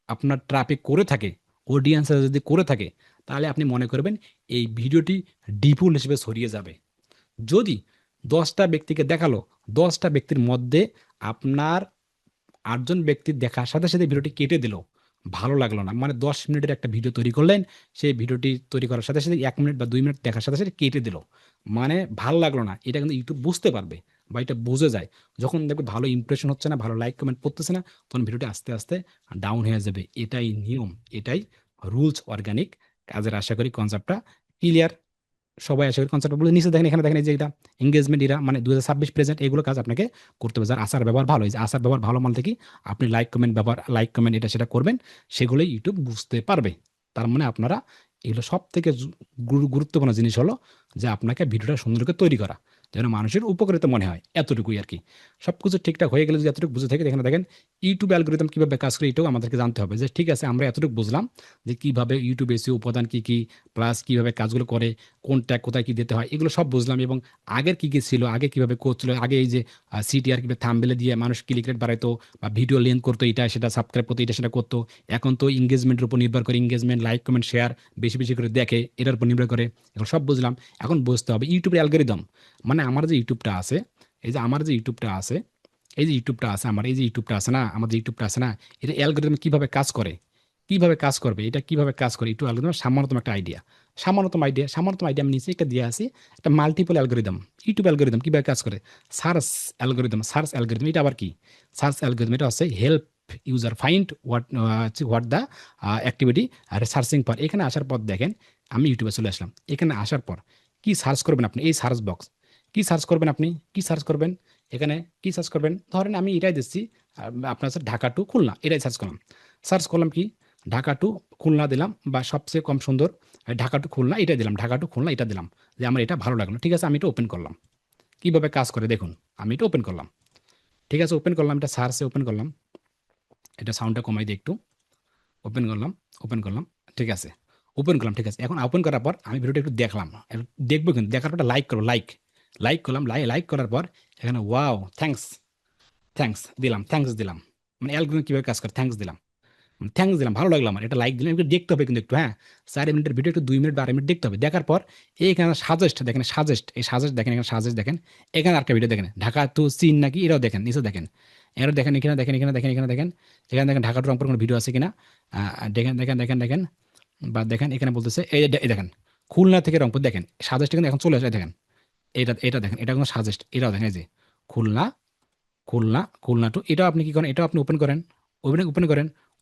আপনার ট্রাফিক করে থাকে, অডিয়েন্স যদি করে থাকে, তাহলে আপনি মনে করবেন এই ভিডিওটি ডিপুল হিসেবে ছড়িয়ে যাবে। যদি 10টা ব্যক্তিকে দেখালো, 10টা ব্যক্তির মধ্যে আপনার 8 জন ব্যক্তির দেখার সাথে সাথে ভিডিওটি কেটে দিল, ভালো লাগলো না, মানে 10 মিনিটের একটা ভিডিও তৈরি করলেন, সেই ভিডিওটি তৈরি করার সাথে সাথে 1 মিনিট বা 2 মিনিট দেখার সাথে সাথে কেটে দিল, মানে ভালো লাগলো না, এটা কিন্তু ইউটিউব বুঝতে পারবে বা এটা বুঝে যায়। যখন দেখবে ভালো ইমপ্রেশন হচ্ছে না, ভালো লাইক কমেন্ট পড়তেছে না, তখন ভিডিওটি আস্তে আস্তে ডাউন হয়ে যাবে। এটাই নিয়ম, এটাই রুলস অর্গানিক কাজের। আশা করি কনসেপ্টটা ক্লিয়ার, সবাই আশা করি কনসেপ্ট বলে নিচে দেখেন, এখানে দেখেন এই যে এটা এঙ্গেজমেন্ট এরা মানে 2026 প্রেজেন্ট, এগুলো কাজ আপনাকে করতে হবে। যার আচার ব্যবহার ভালো, এই যে আচার ব্যবহার ভালো মানে কি আপনি লাইক কমেন্ট এটা সেটা করবেন, সেগুলোই ইউটিউব বুঝতে পারবে। তার মানে আপনারা এগুলো সব থেকে গুরুত্বপূর্ণ জিনিস হলো যে আপনাকে ভিডিওটা সুন্দর করে তৈরি করা যেন মানুষের উপকারিতা মনে হয়, এতটুকুই আর কি। সবকিছু ঠিকঠাক হয়ে গেলে যদি এতটুকু বুঝে থাকে, এখানে দেখেন ইউটিউব অ্যালগোরিদম কিভাবে কাজ করে এটাও আমাদেরকে জানতে হবে, যে ঠিক আছে আমরা এতটুকু বুঝলাম যে কিভাবে ইউটিউব এসিও উপাদান কি কি, প্লাস কিভাবে কাজগুলো করে, কোন ট্যাগ কোথায় কি দিতে হয়, এগুলো সব বুঝলাম। এবং আগের কি কি ছিল, আগে কিভাবে করছিল, আগে এই যে সিটিআর কিভাবে থাম্বনেলে দিয়ে মানুষ ক্লিক রেট বাড়াইতো বা ভিডিও লেন্থ করতো, এটা সেটা সাবস্ক্রাইব করতো, এটা সেটা করতো। এখন তো এঙ্গেজমেন্টের উপর নির্ভর করে, এঙ্গেজমেন্ট লাইক কমেন্ট শেয়ার বেশি বেশি করে দেখে, এটার উপর নির্ভর করে। এগুলো সব বুঝলাম, এখন বুঝতে হবে ইউটিউবের অ্যালগোরিদম, মানে আমার যে ইউটিউবটা আছে, এই যে আমার যে ইউটিউবটা আছে, আমার যে ইউটিউবটা আছে না, এটা অ্যালগোরিদম কিভাবে কাজ করে, কিভাবে কাজ করবে, এটা কিভাবে কাজ করে একটু অ্যালগোরিদম সামান্যতম একটা আইডিয়া, সামান্যতম আইডিয়া আমি নিচে একটা দিয়ে আসি, একটা মাল্টিপল অ্যালগোরিদম, ইউটিউব অ্যালগোরিদম কিভাবে কাজ করে। সার্চ অ্যালগোরিদম এটা আবার কি, সার্চ অ্যালগোরিদম এটা হচ্ছে help user find what the activity R searching for. এখানে আসার পর দেখেন আমি ইউটিউবে চলে আসলাম, এখানে আসার পর কি সার্চ করবেন আপনি, এই সার্চ বক্স কি সার্চ করবেন, আপনি কি সার্চ করবেন, এখানে কি সার্চ করবেন, ধরেন আমি এটাই দিচ্ছি, আপনার হচ্ছে ঢাকা টু খুলনা, এটাই সার্চ করলাম কি ঢাকা টু খুলনা দিলাম, বা সবচেয়ে কম সুন্দর ঢাকা টু খুলনা এটাই দিলাম, ঢাকা টু খুলনা এটা দিলাম, যে আমার এটা ভালো লাগলো। ঠিক আছে, আমি এটা ওপেন করলাম, কিভাবে কাজ করে দেখুন। আমি এটা ওপেন করলাম, ঠিক আছে, ওপেন করলাম, এটা সার্চে ওপেন করলাম, এটা সাউন্ডটা কমাই দিই একটু, ওপেন করলাম, ওপেন করলাম, ঠিক আছে, ওপেন করলাম, ঠিক আছে। এখন ওপেন করার পর আমি ভিডিওটা একটু দেখলাম, একটু দেখবো, কিন্তু দেখার পর লাইক করবো, লাইক করলাম, লাইক করার পর এখানে ওয়াও থ্যাঙ্কস দিলাম, মানে অ্যালগরিদম কিভাবে কাজ করে, থ্যাঙ্কস দিলাম, ভালো লাগলো আমার, এটা লাইক দিলাম, একটু দেখতে হবে কিন্তু একটু, হ্যাঁ, 4 মিনিটের ভিডিও একটু 2 মিনিট বা 2.5 মিনিট দেখতে হবে। দেখার পর এইখানে সাজেস্ট দেখেন, সাজেস্ট দেখেন, এখানে সাজেস্ট দেখেন, এখানে আরেকটা ভিডিও দেখেন, ঢাকা টু চীন নাকি, এরাও দেখেন, নিচে দেখেন, এরা দেখেন, এখানে দেখেন ঢাকা টু রংপুর কোনো ভিডিও আছে কিনা, দেখেন, বা দেখেন এখানে বলতেছে এই দেখেন খুলনা থেকে রংপুর, দেখেন সাজেস্ট কিন্তু এখন চলে আসে, দেখেন এটা দেখেন, এটা কোনো সাজেস্ট, এটাও দেখেন, এই যে খুলনা খুলনা টু, এটাও আপনি কি করেন, এটাও আপনি ওপেন করেন,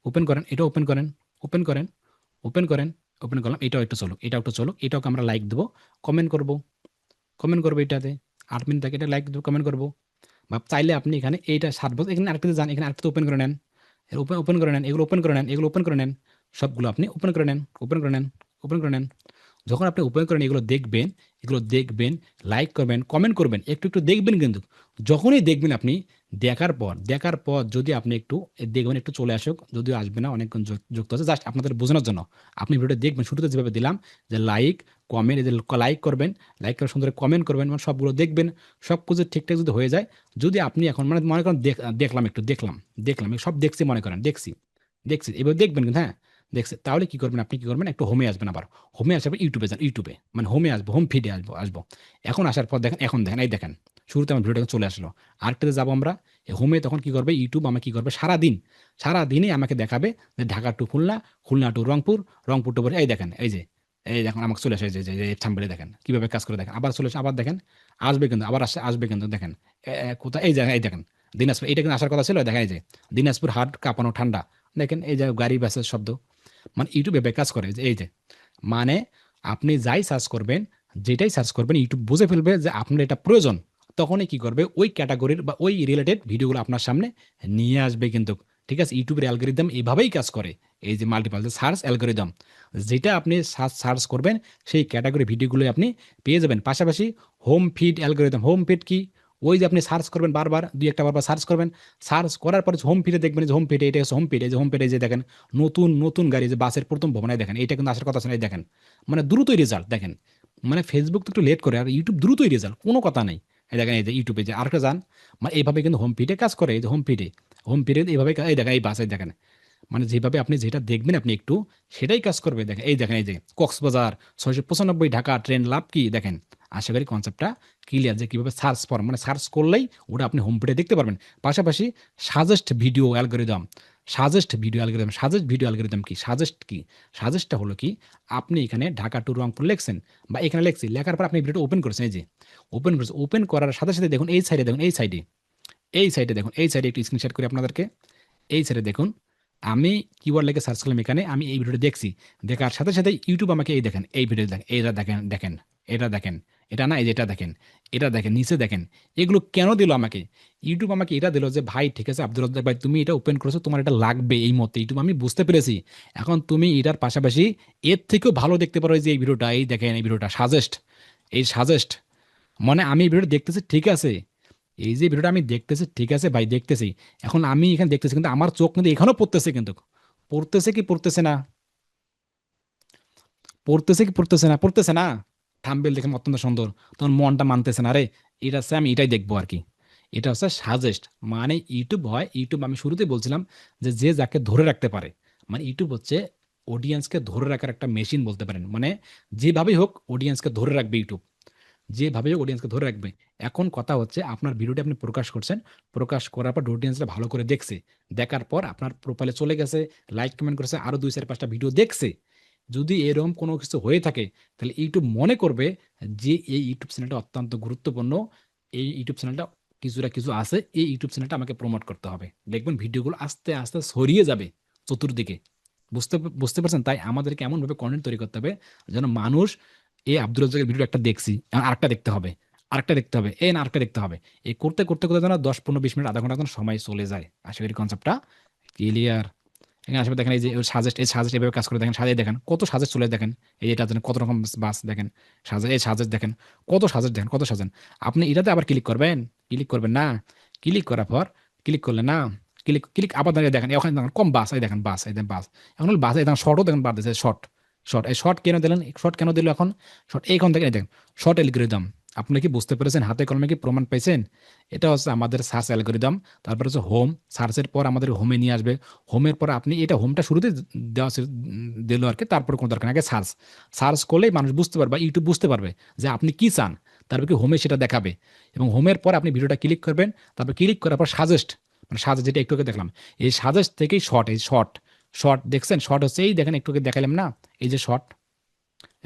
ওপেন করেন, এটা ওপেন করেন, ওপেন করেন, ওপেন করেন, ওপেন করলাম, এটাও একটু চলুক, এটাকে আমরা লাইক দেবো, কমেন্ট করব, এটাতে 8 মিনিট থাকে, এটা লাইক দেবো, কমেন্ট করবো। বা চাইলে আপনি এখানে এইটা সার্চ, এখানে আরেকটাতে যান, এখানে আরেকটা ওপেন করে নেন, ওপেন করে নেন, এগুলো ওপেন করে নেন, সবগুলো আপনি ওপেন করে নেন, ওপেন করে নেন। যখন আপনি ওপেন করেন এগুলো দেখবেন, লাইক করবেন, কমেন্ট করবেন, একটু দেখবেন কিন্তু। যখনই দেখবেন আপনি, দেখার পর যদি আপনি একটু দেখবেন, একটু চলে আসুক, যদিও আসবে না, অনেকক্ষণ যুক্ত আছে, জাস্ট আপনাদের বোঝানোর জন্য। আপনি ভিডিওটা দেখবেন, শুরুতে যেভাবে দিলাম, যে লাইক, কমেন্ট, এদের লাইক করবেন, লাইক করে সুন্দর কমেন্ট করবেন, মানে সবগুলো দেখবেন, সব কিছু ঠিকঠাক যদি হয়ে যায়, যদি আপনি এখন মানে মনে করেন দেখলাম সব দেখছি, মনে করেন দেখছি এবার দেখবেন কিন্তু, হ্যাঁ দেখছে, তাহলে কি করবেন, আপনি কি করবেন, একটু হোমে আসবেন, আবার হোমে আসার ইউটিউবে যান, মানে হোমে আসবো, হোম ফিডে আসবো। এখন আসার পর দেখেন, এখন দেখেন, এই দেখেন শুরুতে আমার ভিডিওটা চলে আসলো, আরেকটাতে যাবো আমরা হোমে, তখন কি করবে ইউটিউব আমাকে কি করবে, সারাদিনই আমাকে দেখাবে যে Dhaka to Khulna, Khulna to Rangpur, Rangpur to এই দেখেন, এই দেখুন আমাকে চলে আসে, যে থাম্বনেলে দেখেন কিভাবে কাজ করে, দেখেন আবার চলে আসে, আবার দেখেন আসবে কিন্তু, আবার আসবে কিন্তু, দেখেন কোথায়, এই জায়গায়, এই দেখেন দিনাজপুর, এটা কিন্তু আসার কথা ছিল, দেখেন এই যে দিনাজপুর হাট কাঁপানো ঠান্ডা, দেখেন এই যে গাড়ি বাসের শব্দ, মানে ইউটিউবে কাজ করে, যে এই যে মানে আপনি যেটাই সার্চ করবেন ইউটিউব বুঝে ফেলবে যে আপনার এটা প্রয়োজন, তখনই কি করবে, ওই ক্যাটাগরির বা ওই রিলেটেড ভিডিওগুলো আপনার সামনে নিয়ে আসবে কিন্তু। ঠিক আছে, ইউটিউবের অ্যালগোরিদম এভাবেই কাজ করে, এই যে মাল্টিপল যে সার্চ অ্যালগোরিদম, যেটা আপনি সার্চ করবেন সেই ক্যাটাগরি ভিডিওগুলো আপনি পেয়ে যাবেন। পাশাপাশি হোম ফিড কি, ওই যে আপনি সার্চ করবেন বারবার, দুই একটা বারবার সার্চ করবেন, সার্চ করার পরে হোম ফিডে দেখবেন, যে হোম ফিডে, এটা হচ্ছে হোম ফিড, এই যে হোম ফিডে যে দেখেন নতুন নতুন গাড়ি, যে বাসের প্রথম ভবনায় দেখেন, এটা কিন্তু আসার কথা আছে না, এই দেখেন মানে দ্রুতই রেজাল্ট দেখেন, মানে ফেসবুক তো একটু লেট করে, আর ইউটিউব দ্রুতই রেজাল্ট, কোনো কথা নেই। এই দেখেন, এই যে ইউটিউবে যে আরেকটা যান, মানে এইভাবে কিন্তু হোম ফিডে কাজ করে, এই যে হোম ফিডে এইভাবে এই দেখেন, এই বাসে দেখেন, মানে যেভাবে আপনি যেটা দেখবেন আপনি একটু সেটাই কাজ করবে। দেখেন, এই যে কক্সবাজার 695 ঢাকা ট্রেন লাভ কি, দেখেন আশা করি কনসেপ্টটা ক্লিয়ার, যে কিভাবে মানে সার্চ করলেই ওটা আপনি হোম পেজে দেখতে পারবেন। পাশাপাশি suggest video algorithm, suggest video algorithm কি সাজেস্টটা হলো কি, আপনি এখানে ঢাকা টু রংপুর লেখছেন, বা এখানে লেখার পর আপনি ভিডিওটা ওপেন করেছেন, এই যে ওপেন করার সাথে সাথে দেখুন এই সাইডে, দেখুন এই সাইডে একটু স্ক্রিনশট করি আপনাদেরকে, এই সাইডে দেখুন, আমি কিওয়ার্ড লিখে সার্চ করলাম, এখানে আমি এই ভিডিওটা দেখছি, দেখার সাথে সাথে ইউটিউব আমাকে এই দেখেন, এই ভিডিও দেখেন, এটা দেখেন, এটা না, এই যে এটা দেখেন নিচে দেখেন, এগুলো কেন দিল আমাকে ইউটিউব, আমাকে এটা দিল যে ভাই ঠিক আছে আব্দুল রাজ্জাক ভাই, তুমি এটা ওপেন করেছো, তোমার এটা লাগবে এই মতে, ইউটিউব আমি বুঝতে পেরেছি, এখন তুমি এটার পাশাপাশি এর থেকেও ভালো দেখতে পারো, যে এই ভিডিওটা, এই দেখেন এই ভিডিওটা সাজেস্ট, মানে আমি এই ভিডিওটা দেখতেছি, ঠিক আছে, এই যে ভিডিওটা আমি দেখতেছি, ঠিক আছে ভাই দেখতেছি, এখন আমি এখানে দেখতেছি, কিন্তু আমার চোখ কিন্তু এখানেও পড়তেছে, কিন্তু পড়তেছে কি পড়তেছে না, পড়তেছে না, থাম্বনেল দেখে অত্যন্ত সুন্দর, তখন মনটা মানতেছে না, আরে এটা হচ্ছে আমি এটাই দেখবো আর কি, এটা হচ্ছে সাজেস্ট। মানে ইউটিউব আমি শুরুতে বলছিলাম যে যে যাকে ধরে রাখতে পারে, মানে ইউটিউব হচ্ছে অডিয়েন্সকে ধরে রাখার একটা মেশিন বলতে পারেন, মানে যেভাবেই হোক অডিয়েন্সকে ধরে রাখবে ইউটিউব, যেভাবে অডিয়েন্সকে ধরে রাখবে। এখন কথা হচ্ছে আপনার ভিডিওটি আপনি প্রকাশ করছেন, প্রকাশ করার পর অডিয়েন্সরা ভালো করে দেখছে, দেখার পর আপনার প্রোফাইলে চলে গেছে, লাইক কমেন্ট করেছে, আরো 2 4 5টা ভিডিও দেখছে, যদি এরকম কোনো কিছু হয়ে থাকে, তাহলে ইউটিউব মনে করবে যে এই ইউটিউব চ্যানেলটা অত্যন্ত গুরুত্বপূর্ণ, এই ইউটিউব চ্যানেলটা কিছু আছে, এই ইউটিউব চ্যানেলটা আমাকে প্রমোট করতে হবে, দেখবেন ভিডিওগুলো আস্তে আস্তে ছড়িয়ে যাবে চতুর্দিকে। বুঝতে বুঝতে পারছেন, তাই আমাদেরকে এমন ভাবে কন্টেন্ট তৈরি করতে হবে যেন মানুষ এই আব্দুল রাজ্জাকের ভিডিও একটা দেখছি, এখন আরেকটা দেখতে হবে, আরেকটা দেখতে হবে, এই না আরেকটা দেখতে হবে। এই করতে করতে করতে যেন 10-15-20 মিনিট আধা ঘন্টা যেন সময় চলে যায়। আশা করি কনসেপ্টটা ক্লিয়ার। এখানে আসলে দেখেন এই যে সাজেস্ট, এই সাজেস্ট এভাবে কাজ করে দেখেন, সাজিয়ে দেখেন কত সাজেস্ট চলে দেখেন। এই এটা দেখেন কত রকম বাস দেখেন, সাজেস্ট, এই সাজেস্ট দেখেন কত সাজেস্ট, দেখেন কত সাজেন। আপনি এটাতে আবার ক্লিক করবেন, ক্লিক করবেন না, ক্লিক করার পর ক্লিক করলে না, ক্লিক ক্লিক আবার দাঁড়িয়ে দেখেন ওখানে দেখেন কম বাস, এই দেখেন বাস, এই দেখেন বাস। এখন বাস, এই দেখেন শর্টও দেখেন বাদ দিয়েছে, শর্ট। শর্ট, এই শর্ট কেন দিলেন, শর্ট কেন দিল এখন? শর্ট এইখান থেকে এই দেখেন শর্ট অ্যালগরিদম। আপনি কি বুঝতে পেরেছেন, হাতে কলমে কি প্রমাণ পাইছেন? এটা হচ্ছে আমাদের সার্চ অ্যালগরিদম। তারপর হচ্ছে হোম, সার্চের পর আমাদের হোমে নিয়ে আসবে। হোমের পর আপনি এটা হোমটা শুরুতে দেওয়া দিল আর কি, তারপর কোনো দরকার নেই, আগে সার্চ। সার্চ করলেই মানুষ বুঝতে পারবে, ইউটিউব বুঝতে পারবে যে আপনি কি চান, তারপর কি হোমে সেটা দেখাবে। এবং হোমের পর আপনি ভিডিওটা ক্লিক করবেন, তারপর ক্লিক করার পর সাজেস্ট, মানে সাজেস্ট যেটা একটু আগে দেখলাম, এই সাজেস্ট থেকেই শর্ট, এই শর্ট, শর্ট দেখছেন, শর্ট হচ্ছে এই দেখেন একটু আগে দেখালাম না, এই যে শর্ট,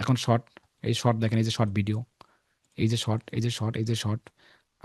এখন শর্ট, এই শর্ট দেখেন, এই যে শর্ট ভিডিও, এই যে শর্ট, এই যে শর্ট, এই যে শর্ট।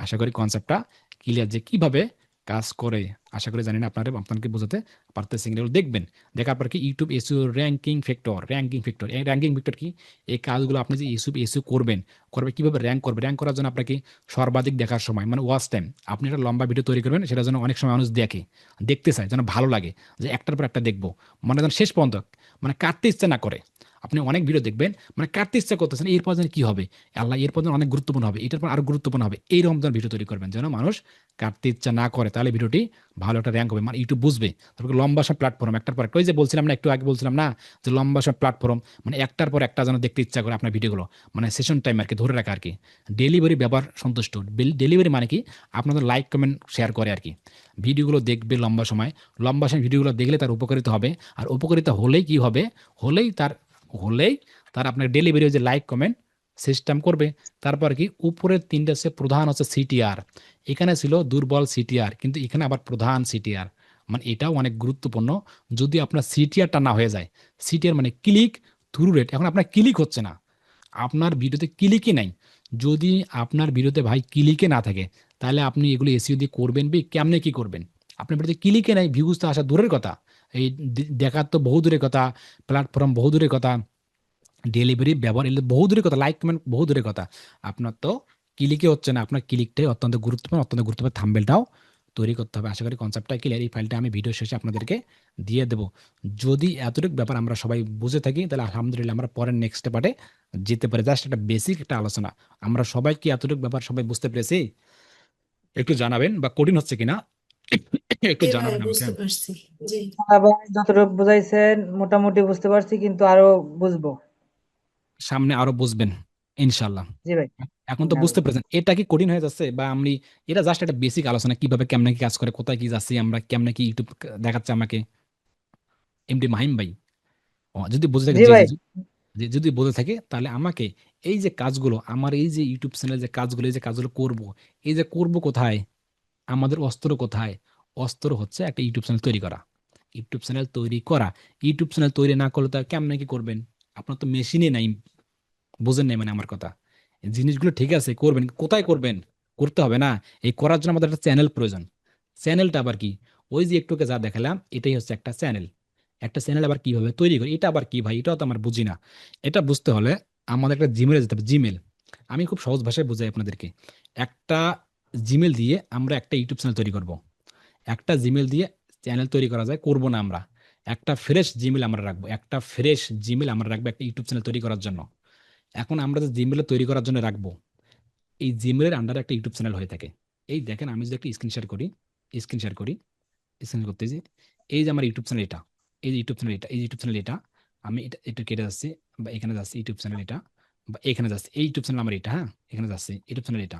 আশা করি কনসেপ্টটা ক্লিয়ার যে কিভাবে কাজ করে। আশা করি জানি না আপনাকে বোঝাতে পারতেছি কিনা। এগুলো দেখবেন, দেখার পর কি YouTube SEO ranking factor, ranking factor, এই র্যাঙ্কিং ফ্যাক্টর কি? এই কাজগুলো আপনি যে ইউটিউব এসইও করবেন, করবে কিভাবে র্যাঙ্ক করবে, র্যাঙ্ক করার জন্য আপনাকে সর্বাধিক দেখার সময় মানে ওয়াচ টাইম, আপনি একটা লম্বা ভিডিও তৈরি করবেন, সেটা যেন অনেক সময় মানুষ দেখে, দেখতে চায়, যেন ভালো লাগে, যে একটার পর একটা দেখবো, মানে যেন শেষ পর্যন্ত মানে কাটতে ইচ্ছে না করে। আপনি অনেক ভিডিও দেখবেন, মানে কাটতে ইচ্ছা করতেছেন, এরপর যেন কি হবে, আল্লাহ এরপর যেন অনেক গুরুত্বপূর্ণ হবে, এটার পর আরো গুরুত্বপূর্ণ হবে, এইরকম যেন ভিডিও তৈরি করবেন, যেন মানুষ কাটতে ইচ্ছা না করে, তাহলে ভিডিওটি ভালো একটা র্যাঙ্ক হবে, মানে ইউটিউব বুঝবে। তারপর লম্বা সব প্ল্যাটফর্ম, একটার পর একটা, ওই যে বলছিলাম না একটু আগে বলছিলাম না, যে লম্বা সব প্ল্যাটফর্ম, মানে একটার পর একটা যেন দেখতে ইচ্ছা করে আপনার ভিডিওগুলো, মানে সেশন টাইম আর কি ধরে রাখা আর কি। ডেলিভারি ব্যবহার সন্তুষ্ট, ডেলিভারি মানে কি, আপনাদের লাইক কমেন্ট শেয়ার করে আর কি। ভিডিওগুলো দেখবে লম্বা সময়, লম্বা সময় ভিডিওগুলো দেখলে তার উপকারিতা হবে। আর উপকারিতা হলেই কি হবে, হলেই তার, হলেই তার আপনার ডেলিভারি যে লাইক কমেন্ট সিস্টেম করবে। তারপর কি উপরের তিনটা হচ্ছে প্রধান হচ্ছে সিটিআর, এখানে ছিল দুর্বল সিটিআর, কিন্তু এখানে আবার প্রধান সিটিআর, মানে এটাও অনেক গুরুত্বপূর্ণ। যদি আপনার সিটিআরটা না হয়ে যায়, সিটিআর মানে ক্লিক থ্রু রেট, এখন আপনার ক্লিক হচ্ছে না, আপনার ভিডিওতে ক্লিকই নাই। যদি আপনার ভিডিওতে ভাই ক্লিকে না থাকে, তাহলে আপনি এগুলো এসইও দিয়ে করবেন কেমনে, কি করবেন? আপনার ভিডিওতে ক্লিকে নাই, ভিউজ তো আসা দূরের কথা, এই দেখার তো বহু দূরের কথা, প্ল্যাটফর্ম বহু দূরের কথা, ডেলিভারি ব্যবহার এলে বহু দূরের কথা, লাইক কমেন্ট বহু দূরের কথা, আপনার তো ক্লিকে হচ্ছে না। আপনার ক্লিকটাই অত্যন্ত গুরুত্বপূর্ণ, অত্যন্ত গুরুত্বপূর্ণ, থাম্বনেলটাও তৈরি করতে হবে। আশা করি কনসেপ্টটা ক্লিয়ার। এই ফাইলটা আমি ভিডিও শেষে আপনাদেরকে দিয়ে দেবো। যদি এতটুকু ব্যাপার আমরা সবাই বুঝে থাকি, তাহলে আলহামদুলিল্লাহ আমরা পরের নেক্সট পার্টে যেতে পারি। জাস্ট একটা বেসিক একটা আলোচনা, আমরা সবাই কি এতটুকু ব্যাপার সবাই বুঝতে পেরেছি? একটু জানাবেন, বা কঠিন হচ্ছে কিনা একটু জি ভাইয়া জানাবেন আমাকে। বুঝতে পারছি। জি ভাই যতটুকু বুঝাইছেন মোটামুটি বুঝতে পারছি, কিন্তু আরো বুঝবো। সামনে আরো বুঝবেন ইনশাল্লাহ। জি ভাই। এখন তো বুঝতে পেরেছেন এটা কি কঠিন হয়ে যাচ্ছে, বা আমি, এটা জাস্ট একটা বেসিক আলোচনা, কিভাবে কেমনে কি কাজ করে, কোথায় কি যাচ্ছি আমরা, কেমনে কি ইউটিউব দেখাচ্ছে আমাকে। এমডি মাহিম ভাই, যদি বুঝে থাকে, জি জি জি ভাই। জি, যদি বুঝে থাকে তাহলে আমাকে এই যে কাজগুলো, আমার এই যে ইউটিউব চ্যানেল যে কাজগুলো, এই যে কাজগুলো করব, এই যে করব কোথায়, আমাদের অস্ত্র কোথায়? অস্ত্র হচ্ছে একটা ইউটিউব চ্যানেল তৈরি করা, ইউটিউব চ্যানেল তৈরি করা। ইউটিউব চ্যানেল তৈরি না করলে তো আর কেমনে কি করবেন? আপনার তো মেশিনে নাই, বোঝেন নাই মানে আমার কথা। জিনিসগুলো ঠিক আছে করবেন, কোথায় করবেন? করতে হবে না, এই করার জন্য আমাদের একটা চ্যানেল প্রয়োজন। চ্যানেলটা আবার কি? ওই যে একটুকে যা দেখালাম, এটাই হচ্ছে একটা চ্যানেল। একটা চ্যানেল আবার কিভাবে তৈরি করি, এটা আবার কি ভাই, এটাও তো আমার বুঝি না। এটা বুঝতে হলে আমাদের একটা জিমেলে যেতে হবে, জিমেল। আমি খুব সহজ ভাষায় বুঝাই আপনাদেরকে। একটা জিমেল দিয়ে আমরা একটা ইউটিউব চ্যানেল তৈরি করব। একটা জিমেল দিয়ে চ্যানেল তৈরি করা যায়, করব না আমরা। একটা ফ্রেশ জিমেল আমরা রাখবো, একটা ফ্রেশ জিমেল আমরা রাখবো একটা ইউটিউব চ্যানেল তৈরি করার জন্য। এখন আমরা যে জিমেলে তৈরি করার জন্য রাখবো, এই জিমেলের আন্ডারে একটা ইউটিউব চ্যানেল হয়ে থাকে। এই দেখেন আমি যদি একটা স্ক্রিন শেয়ার করি, স্ক্রিন শেয়ার করি, স্ক্রিন করতেছি, এই যে আমার ইউটিউব চ্যানেল এটা, এই যে ইউটিউব চ্যানেল এটা, এই ইউটিউব চ্যানেল এটা, আমি এটা একটু কেটে যাচ্ছি, বা এখানে যাচ্ছি ইউটিউব চ্যানেল এটা, বা এখানে যাচ্ছি, এই ইউটিউব চ্যানেল আমার এটা, হ্যাঁ এখানে যাচ্ছি ইউটিউব চ্যানেল এটা,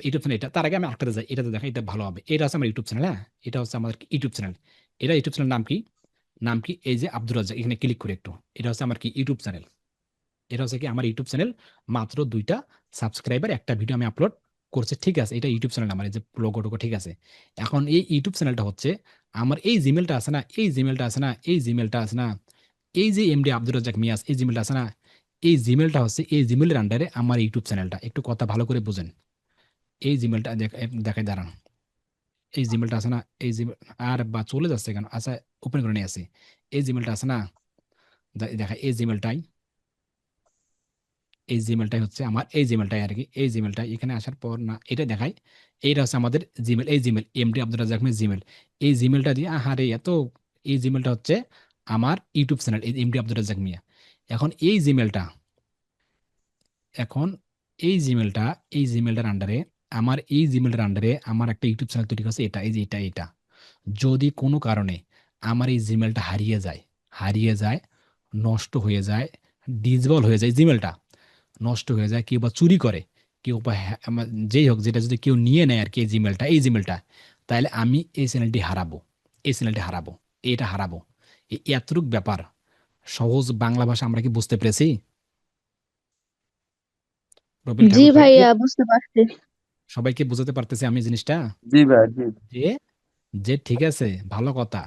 ইউটিউব চ্যানেল এটা। তার আগে আমি আরেকটাতে যাই, এটাতে দেখা, এটা ভালো হবে। এটা হচ্ছে আমার ইউটিউব চ্যানেল, হ্যাঁ এটা হচ্ছে আমাদের ইউটিউব চ্যানেল। এটা ইউটিউব চ্যানেল নাম কি? নাম কি, এই যে আব্দুর রাজ্জাক, এখানে ক্লিক করে একটু, এটা হচ্ছে আমার কি ইউটিউব চ্যানেল। এটা হচ্ছে কি আমার ইউটিউব চ্যানেল, মাত্র 2টা সাবস্ক্রাইবার, একটা ভিডিও আমি আপলোড করছি, ঠিক আছে, এটা ইউটিউব চ্যানেল আমার, এই যে লোগোটুকু, ঠিক আছে। এখন এই ইউটিউব চ্যানেলটা হচ্ছে আমার এই জিমেলটা আছে না, এই জিমেলটা আছে না, এই জিমেলটা আছে না, এই যে এমডি আব্দুর রাজ্জাক মিয়াস, এই জিমেলটা আছে না, এই জিমেলটা হচ্ছে, এই জিমেলের আন্ডারে আমার ইউটিউব চ্যানেলটা। একটু কথা ভালো করে বুঝেন, এই জিমেলটা দেখাই দাঁড়ান, এই জিমেলটা আছে না, এই জিমেল, আর বা চলে যাচ্ছে কেন, আচ্ছা ওপেন করে নিয়ে আসি, এই জিমেলটা আছে না, দেখা এই জিমেলটাই, এই জিমেলটাই হচ্ছে আমার, এই জিমেলটাই আর কি, এই জিমেলটা এখানে আসার পর না এটা দেখাই, এইটা হচ্ছে আমাদের জিমেল, এই জিমেল এমডি আব্দুল রাজ্জাক মিয়া জিমেল। এই জিমেলটা দিয়ে আহারে এত, এই জিমেলটা হচ্ছে আমার ইউটিউব চ্যানেল, এই এমডি আব্দুল রাজ্জাক মিয়া। এখন এই জিমেলটা, এখন এই জিমেলটা, এই জিমেলটার আন্ডারে, আমার এই জিমেলটার আন্ডারে আমার একটা ইউটিউব চ্যানেল তৈরি করছে, এটা এই যে এটা। যদি কোনো কারণে আমার এই জিমেলটা হারিয়ে যায়, হারিয়ে যায়, নষ্ট হয়ে যায়, ডিসেবল হয়ে যায় জিমেলটা, নষ্ট হয়ে যায়, কেউ বা চুরি করে, কেউ বা যেই হোক, যেটা যদি কেউ নিয়ে নেয় আর কি, এই জিমেলটা, এই জিমেলটা, তাহলে আমি এই চ্যানেলটি হারাবো, এই চ্যানেলটি হারাবো, এটা হারাবো। এই এতটুক ব্যাপার, সহজ বাংলা ভাষা আমরা কি বুঝতে পেরেছি? রবিল জি ঠাকুর ভাই, ভাইয়া, বুঝতে পারছি। সবাইকে বোঝাতে পারতেছি আমি জিনিসটা, জি ভাই, জি। যে যে ঠিক আছে, ভালো কথা,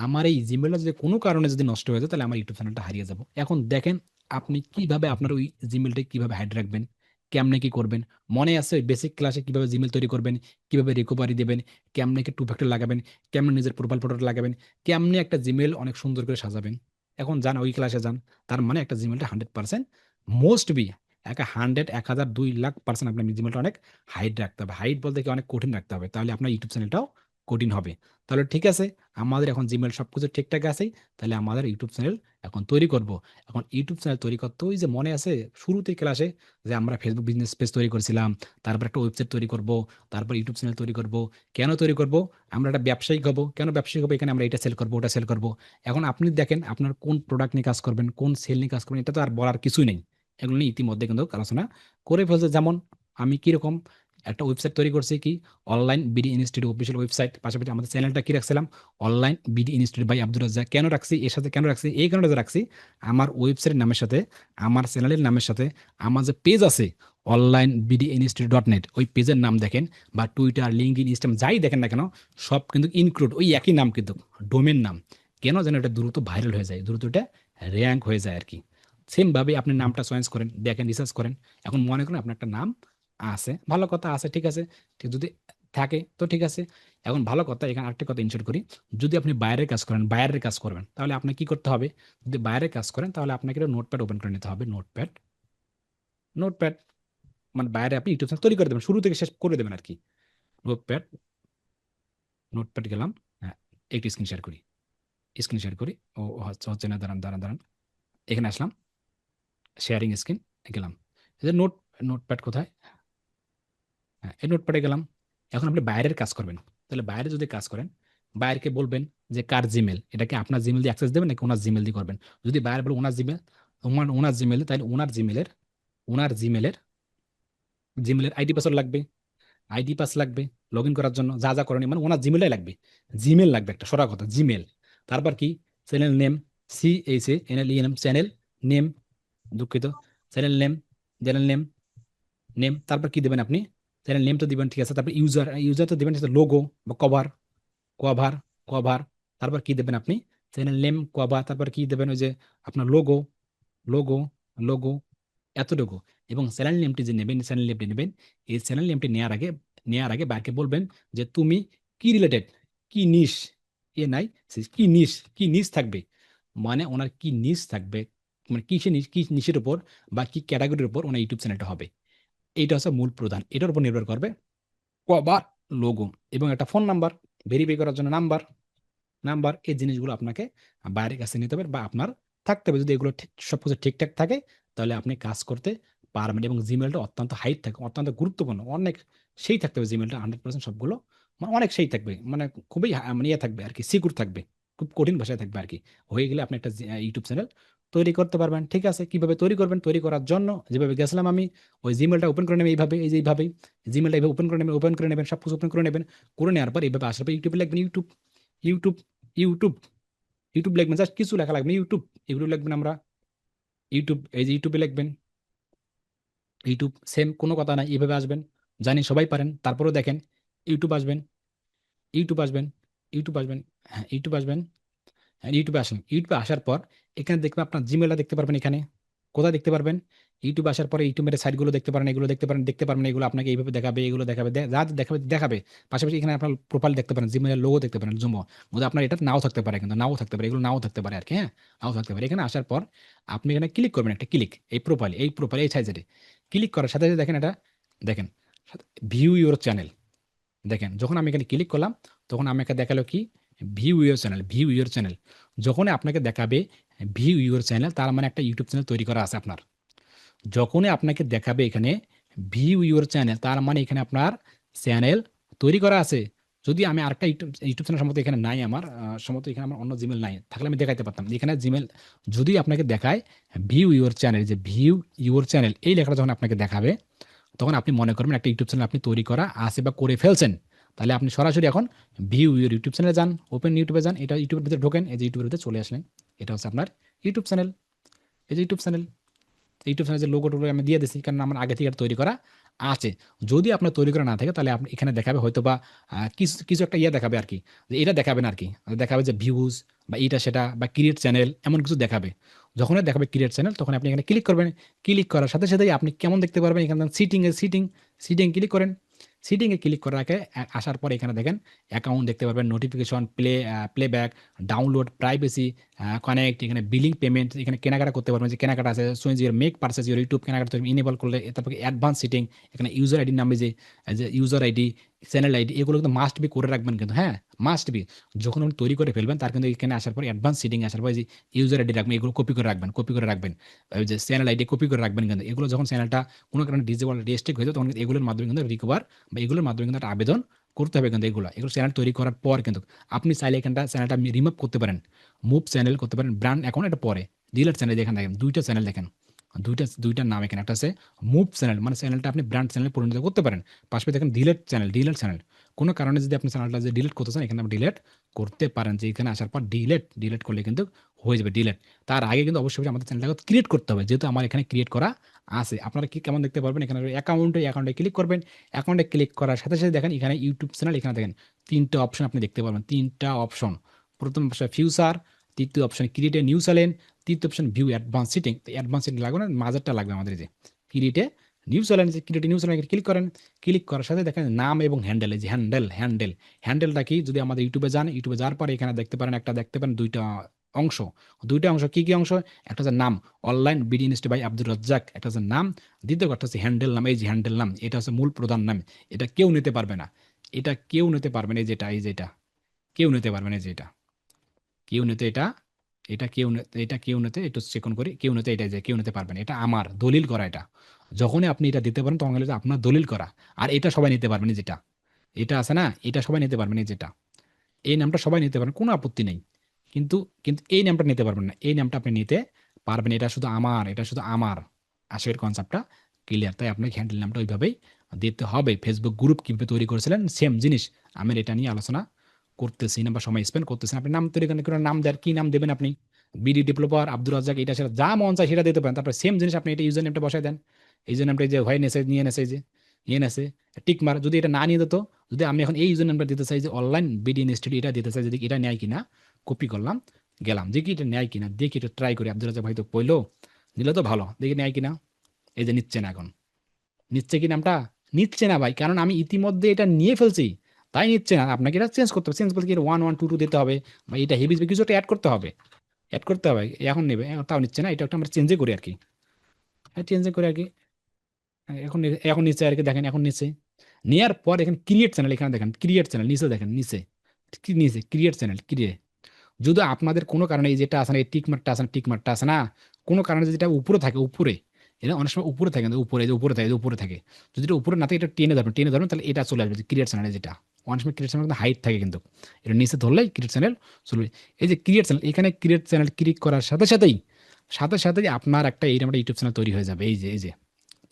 আমার এই জিমেলটা যদি কোনো কারণে যদি নষ্ট হয়ে যায় তাহলে আমার ইউটিউব চ্যানেলটা হারিয়ে যাব। এখন দেখেন আপনি কিভাবে আপনার ওই জিমেলটা কিভাবে হাইড রাখবেন, কেমনে কি করবেন। মনে আছে ওই বেসিক ক্লাসে কিভাবে জিমেল তৈরি করবেন, কিভাবে রিকভারি দেবেন, কেমনে কি টু ফ্যাক্টর লাগাবেন, কেমনে নিজের প্রোফাইল ফটো লাগাবেন, কেমনে একটা জিমেল অনেক সুন্দর করে সাজাবেন। এখন যান ওই ক্লাসে যান, তার মানে একটা জিমেলটা 100% মোস্ট বি, 100, 1000, 2,00,000% আপনার জিমেলটা অনেক হাইড রাখতে হবে। হাইড বলতে কি অনেক কঠিন রাখতে হবে, তাহলে আপনার ইউটিউব চ্যানেলটাও কঠিন হবে। তাহলে ঠিক আছে, আমাদের এখন জিমেল সবকিছু ঠিকঠাক আছে, তাহলে আমাদের ইউটিউব চ্যানেল এখন তৈরি করব। এখন ইউটিউব চ্যানেল তৈরি করতে ওই যে মনে আছে শুরুতে ক্লাসে যে আমরা ফেসবুক বিজনেস পেজ তৈরি করেছিলাম, তারপর একটা ওয়েবসাইট তৈরি করব, তারপর ইউটিউব চ্যানেল তৈরি করব। কেন তৈরি করব? আমরা একটা ব্যবসায়িক হব। কেন ব্যবসায়িক হবো? এখানে আমরা এটা সেল করব, ওটা সেল করব। এখন আপনি দেখেন আপনার কোন প্রোডাক্ট নিয়ে কাজ করবেন, কোন সেল নিয়ে কাজ করবেন, এটা তো আর বলার কিছুই নেই। এগুলো নিয়ে ইতিমধ্যে কিন্তু আলোচনা করে ফেলছে। যেমন আমি কিরকম একটা ওয়েবসাইট তৈরি করছি, কি online BD institute official website, পাশাপাশি আমাদের চ্যানেলটা কি রাখছিলাম, online BD institute by Abdur Razzak. কেন রাখছি এর সাথে, কেন রাখছি এই কারণে রাখছি, আমার ওয়েবসাইটের নামের সাথে, আমার চ্যানেলের নামের সাথে, আমার যে পেজ আছে অনলাইন বিডি ইনস্টিটিউট .net, ওই পেজের নাম দেখেন, বা টুইটার, লিঙ্কডইন, ইনস্টাগ্রাম যাই দেখেন না কেন, সব কিন্তু ইনক্লুড ওই একই নাম, কিন্তু ডোমেন নাম। কেন যেন এটা দ্রুত ভাইরাল হয়ে যায়, দ্রুত এটা র্যাঙ্ক হয়ে যায় আর কি। সেম ভাবে আপনি নামটা চয়েস করেন, দেখেন, রিসার্চ করেন। এখন মনে করেন আপনার একটা নাম আছে, ভালো কথা আছে, ঠিক আছে, ঠিক যদি থাকে তো ঠিক আছে। এখন ভালো কথা, এখানে আরেকটা কথা ইনশর্ট করি, যদি আপনি বাইরের কাজ করেন, বাইরের কাজ করবেন, তাহলে আপনাকে কি করতে হবে? যদি বাইরের কাজ করেন তাহলে আপনাকে নোটপ্যাড ওপেন করে নিতে হবে, নোটপ্যাড, নোটপ্যাড, মানে বাইরে আপনি ইউটিউব চ্যানেল তৈরি করে দেবেন, শুরু থেকে শেষ করে দেবেন আর কি। নোটপ্যাড, নোটপ্যাড গেলাম, হ্যাঁ, একটু স্ক্রিন শেয়ার করি, স্ক্রিন শেয়ার করি। ও হচ্ছে হচ্ছে না, দাঁড়ান দাঁড়ান দাঁড়ান, এখানে আসলাম, শেয়ারিং স্ক্রিন গেলাম, এই যে নোটপ্যাড কোথায়, হ্যাঁ এই নোটপ্যাডে গেলাম। এখন আপনি বাইরের কাজ করবেন, তাহলে বাইরে যদি কাজ করেন, বাইরকে বলবেন যে কার জিমেল, এটাকে আপনার জিমেল দিয়ে অ্যাক্সেস দেবেন নাকি ওনার জিমেল দিয়ে করবেন। যদি বাইরে বলে ওনার জিমেল, ওনার জিমেল, তাহলে ওনার জিমেলের জিমেলের আইডি পাসওয়ার্ড লাগবে, আইডি পাস লাগবে লগ ইন করার জন্য, যা যা করেনি মানে ওনার জিমেলটাই লাগবে, জিমেল লাগবে একটা, সরা কথা জিমেল। তারপর কি, channel name, CHANNEL channel name, দুঃখিত, channel name, channel name, name, তারপর কি দেবেন আপনি, চ্যানেল নেম তো দিবেন, ঠিক আছে, তারপর ইউজার তো দিবেন, লোগো বা কভার, কভার, কভার, তারপর কি দেবেন আপনি, চ্যানেল নেম, কভার, তারপর কি দেবেন, ওই যে আপনার লোগো, লোগো, লোগো, এতটুকু। এবং চ্যানেল নেমটি যে নেবেন, চ্যানেল নেমটি নেবেন, এই চ্যানেল নেমটি নেওয়ার আগে বাইরকে বলবেন যে তুমি কি রিলেটেড, কি নিশ, নাই, কি নিশ থাকবে, মানে ওনার কি নিশ থাকবে, মানে কিসে কি নিশের উপর বা কি ক্যাটাগরির উপর ওনার ইউটিউব চ্যানেলটা হবে। এইটা হচ্ছে মূল প্রধান, এটার উপর নির্ভর করবে কবার, লোগো, এবং একটা ফোন নাম্বার, ভেরিফাই করার জন্য নাম্বার, এই জিনিসগুলো আপনাকে বাইরের কাছে নিতে হবে বা আপনার থাকতে হবে। যদি এগুলো ঠিক সবকিছু ঠিকঠাক থাকে তাহলে আপনি কাজ করতে পারবেন। এবং জিমেলটা অত্যন্ত হাইট থাকে, অত্যন্ত গুরুত্বপূর্ণ, অনেক সেই থাকতে হবে জিমেলটা, 100% সবগুলো মানে অনেক সেই থাকবে, মানে খুবই মানে ইয়ে থাকবে আর কি, সিকিউর থাকবে, খুব কঠিন ভাষায় থাকবে আর কি। হয়ে গেলে আপনি একটা ইউটিউব চ্যানেল তৈরি করতে পারবেন। ঠিক আছে, কিভাবে তৈরি করবেন? তৈরি করার জন্য যেভাবে গেছিলাম আমি, ওই জিমেলটা ওপেন করে নেবেন এইভাবে, এই যে এইভাবেই জিমেলটা এইভাবে ওপেন করে নেবেন, সব কিছু ওপেন করে নেবেন। করে নেওয়ার পর এইভাবে আসার পর ইউটিউবে লিখবেন ইউটিউব, ইউটিউব, ইউটিউব, ইউটিউব লিখবেন, জাস্ট কিছু লেখা লাগবে না, ইউটিউব, এগুলো লিখবেন আমরা, ইউটিউব, এই যে ইউটিউবে লিখবেন ইউটিউব, সেম কোনো কথা নাই, এইভাবে আসবেন, জানি সবাই পারেন, তারপরেও দেখেন, ইউটিউব আসবেন, ইউটিউব আসবেন, ইউটিউব আসবেন, হ্যাঁ ইউটিউব আসবেন, হ্যাঁ ইউটিউবে আসেন, ইউটিউবে আসার পর এখানে দেখবেন আপনার জিমেলটা দেখতে পারবেন, এখানে কোথায় দেখতে পারবেন, ইউটিউব আসার পরে ইউটিউবের সাইটগুলো দেখতে পারেন, এগুলো দেখতে পারেন, দেখতে পারবেন এগুলো আপনাকে এইভাবে দেখাবে, এগুলো দেখাবে, যা যা দেখাবে দেখাবে। পাশাপাশি এখানে আপনার প্রোফাইল দেখতে পারেন, জিমেলের লোগো দেখতে পারেন, জুমো মধ্যে আপনার এটা নাও থাকতে পারে, কিন্তু নাও থাকতে পারে, এগুলো নাও থাকতে পারে আর কি, হ্যাঁ, নাও থাকতে পারে। এখানে আসার পর আপনি এখানে ক্লিক করবেন, একটা ক্লিক, এই প্রোফাইল এই সাইজে ক্লিক করার সাথে সাথে দেখেন এটা, দেখেন ভিউ ইউর চ্যানেল। দেখেন যখন আমি এখানে ক্লিক করলাম তখন আমাকে দেখালো কি view your channel, view your channel. যখন আপনাকে দেখাবে ভিউ ইউর চ্যানেল, তার মানে একটা ইউটিউব চ্যানেল তৈরি করা আছে আপনার। যখনই আপনাকে দেখাবে এখানে ভিউ ইউর চ্যানেল, তার মানে এখানে আপনার চ্যানেল তৈরি করা আছে। যদি আমি আরেকটা ইউটিউব ইউটিউব চ্যানেল সম্ভবত এখানে নাই আমার, সম্ভবত এখানে আমার অন্য জিমেল নাই, থাকলে আমি দেখাইতে পারতাম। এখানে জিমেল যদি আপনাকে দেখায় ভিউ ইউর চ্যানেল, যে ভিউ ইউর চ্যানেল এই লেখাটা যখন আপনাকে দেখাবে, তখন আপনি মনে করবেন একটা ইউটিউব চ্যানেল আপনি তৈরি করা আছে বা করে ফেলছেন। তাহলে আপনি সরাসরি এখন ভিউ ইউর ইউটিউব চ্যানেলে যান, ওপেন ইউটিউবে যান, এটা ইউটিউবের ভিতরে ঢোকেন, এই যে ইউটিউবের ভিতরে চলে আসলেন, এটা হচ্ছে আপনার ইউটিউব চ্যানেল। এই যে ইউটিউব চ্যানেল, ইউটিউব চ্যানেলের লোগো টোগো আমি দিয়ে দিছি, কারণ আমার আগে থেকে এটা তৈরি করা আছে। যদি আপনার তৈরি করা না থাকে তাহলে আপনি এখানে দেখাবে হয়তো বা কিছু কিছু একটা ইয়ে দেখাবে আর কি, যে এটা দেখাবে না আর কি, দেখাবে যে ভিউজ বা এটা সেটা বা ক্রিয়েট চ্যানেল এমন কিছু দেখাবে। যখনই দেখাবে ক্রিয়েট চ্যানেল তখন আপনি এখানে ক্লিক করবেন। ক্লিক করার সাথে সাথেই আপনি কেমন দেখতে পারবেন, এখানে সিটিং ক্লিক করেন। সিটিংয়ে ক্লিক করার আগে আসার পর এখানে দেখেন অ্যাকাউন্ট দেখতে পারবেন, notification, playback, download, privacy, connect, এখানে বিলিং পেমেন্ট, এখানে কেনাকাটা করতে পারবেন, যে কেনাকাটা আছে, switch your make purchase your YouTube কেনাকাটা তুমি ইনেবল করলে। তারপরে অ্যাডভান্স সিটিং, এখানে ইউজার আইডির নামে যে ইউজার আইডি, চ্যানেল আইডি, এগুলো কিন্তু মাস্ট বি করে রাখবেন কিন্তু, হ্যাঁ, মাস্ট বি। যখন আপনি তৈরি করে ফেলবেন তার কিন্তু এখানে আসার পর অ্যাডভান্স সিটিং আসার পর যে ইউজার আইডি রাখবেন, এগুলো কপি করে রাখবেন, ওই যে চ্যানেল আইডি কপি করে রাখবেন। কিন্তু এগুলো যখন চ্যানেলটা কোনো কারণে ডিজেবল রেস্ট্রিক্ট হয়ে যায় তখন কিন্তু এগুলোর মাধ্যমে কিন্তু রিকভার বা এগুলোর মাধ্যমে কিন্তু একটা আবেদন করতে হবে। কিন্তু এগুলো চ্যানেল তৈরি করার পর কিন্তু আপনি চাইলে এখানটা চ্যানেলটা রিমুভ করতে পারেন, মুভ চ্যানেল করতে পারেন, ব্র্যান্ড অ্যাকাউন্ট এটা পরে, ডিলেট চ্যানেল যেখানে দেখেন দুইটা চ্যানেল দেখেন, দুইটার নাম এখানে, একটা আছে মুভ চ্যানেল, মানে চ্যানেলটা আপনি ব্র্যান্ড চ্যানেলে পরিণত করতে পারেন। পাশাপাশি দেখেন ডিলেট চ্যানেল, কোনো কারণে যদি আপনি চ্যানেলটা যে ডিলিট করতে চান এখানে আপনি ডিলেট করতে পারেন, যে এখানে আসার পর ডিলেট করলে কিন্তু হয়ে যাবে ডিলেট। তার আগে কিন্তু অবশ্যই আমাদের চ্যানেলটাকে ক্রিয়েট করতে হবে, যেহেতু আমার এখানে ক্রিয়েট করা আছে। আপনারা কি কেমন দেখতে পারবেন, এখানে অ্যাকাউন্টে ক্লিক করবেন। অ্যাকাউন্টে ক্লিক করার সাথে সাথে দেখেন এখানে ইউটিউব চ্যানেল, এখানে দেখেন তিনটা অপশন আপনি দেখতে পারবেন, তিনটা অপশন। প্রথম অপশন ফিউচার, তৃতীয় option create a new channel, তৃতীয় অপশন ভিউ অ্যাডভান্স সিটিং। তো অ্যাডভান্স সিটিং লাগবে না, মাঝেরটা লাগবে আমাদের, এই যে ক্রিয়েটে নিউ চ্যানেল, যে ক্রিয়েটে নিউ চ্যানেল ক্লিক করেন। ক্লিক করার সাথে দেখেন নাম এবং হ্যান্ডেল, এই যে হ্যান্ডেলটা কি, যদি আমাদের ইউটিউবে যান, ইউটিউবে যাওয়ার পরে এখানে দেখতে পারেন একটা, দেখতে পারেন অংশ দুইটা অংশ, কি কি অংশ, একটা হচ্ছে নাম অনলাইন বিডি ইনস্টি বাই আব্দুর রাজ্জাক, একটা হচ্ছে নাম, দ্বিতীয় কথা হচ্ছে হ্যান্ডেল নাম, এই যে হ্যান্ডেল নাম এটা হচ্ছে মূল প্রধান নাম, এটা কেউ নিতে পারবে না, এটা কেউ নিতে পারবে না, এই যেটা কেউ নিতে পারবে না, এই যেটা কেউ নিতে, এটা কেউ নিতে একটু চেকন করি, কেউ নিতে, এটা যে কেউ নিতে পারবেন, এটা আমার দলিল করা। এটা যখনই আপনি এটা দিতে পারেন তখন হলো যে আপনার দলিল করা। আর এটা সবাই নিতে পারবেন, এই যেটা এটা আছে না, এটা সবাই নিতে পারবেন, এই যেটা এই নামটা সবাই নিতে পারেন, কোনো আপত্তি নেই। কিন্তু কিন্তু এই নামটা নিতে পারবেন না, এই নামটা আপনি নিতে পারবেন, এটা শুধু আমার আশির কনসেপ্টটা ক্লিয়ার। তাই আপনাকে হ্যান্ডেল নামটা ওইভাবেই দিতে হবে। ফেসবুক গ্রুপ কিভাবে তৈরি করেছিলেন সেম জিনিস আমি এটা নিয়ে আলোচনা করতেছি না বা সময় স্পেন্ড করতেছেন। আপনি নাম তৈরি করেন, কোনো নাম দেন, কি নাম দেবেন আপনি, বিডি ডেভেলপার আব্দুর রাজ্জাক, এটা সেটা যা মন চায় সেটা দিতে পারেন। তারপরে সেম জিনিস আপনি এটা ইউজার নেমটা বসাই দেন, ইউজার নেমটা যে হয় নেছে নিয়ে নেছে, যে নিয়ে নেছে টিক মার। যদি এটা না নিয়ে দিত, যদি আমি এখন এই ইউজার নেমটা দিতে চাই যে অনলাইন বিডি ইনস্টিটিউট, এটা দিতে চাই, যদি এটা নেয় কিনা, কপি করলাম, গেলাম, দেখি এটা নেয় কিনা, দেখি এটা ট্রাই করি। আব্দুল রাজ্জাক ভাই তো পইলো, নিলে তো ভালো, দেখি নেয় কিনা। এই যে নিচ্ছে না, এখন নিচ্ছে কি নামটা, নিচ্ছে না ভাই, কারণ আমি ইতিমধ্যে এটা নিয়ে ফেলছি, তাই নিচ্ছে না। আপনাকে এটা চেঞ্জ করতে হবে, চেঞ্জ বলতে কি 1 1 2 2 দিতে হবে, বা এটা হেভি কিছু একটা অ্যাড করতে হবে, এখন নেবে, তাও নিচ্ছে না। এটা একটা আমরা চেঞ্জে করি আর কি, চেঞ্জে করে আর কি। এখন নিচে আর কি, দেখেন এখন নিচে নেওয়ার পর এখানে ক্রিয়েট চ্যানেল, এখানে দেখেন ক্রিয়েট চ্যানেল নিচে, দেখেন নিচে ক্রিয়েট চ্যানেল ক্রিয়েট। যদি আপনাদের কোনো কারণে এই যেটা আছে না, এই টিক মার্কটা আছে না, কোনো কারণে যদি এটা উপরে থাকে, উপরে, এটা অনেক সময় উপরে থাকে, উপরে, যে উপরে থাকে, যে উপরে থাকে, যদি এটা উপরে না থাকে এটা টেনে ধরবেন তাহলে এটা চলে আসবে ক্রিয়েট চ্যানেল, যেটা অনেক সময় ক্রিয়েট চ্যানেল হাইট থাকে, কিন্তু এটা নিচে ধরলেই ক্রিয়েট চ্যানেল চলবে। এই যে ক্রিয়েট চ্যানেল, এখানে ক্রিয়েট চ্যানেল ক্লিক করার সাথে সাথেই আপনার একটা এই একটা ইউটিউব চ্যানেল তৈরি হয়ে যাবে। এই যে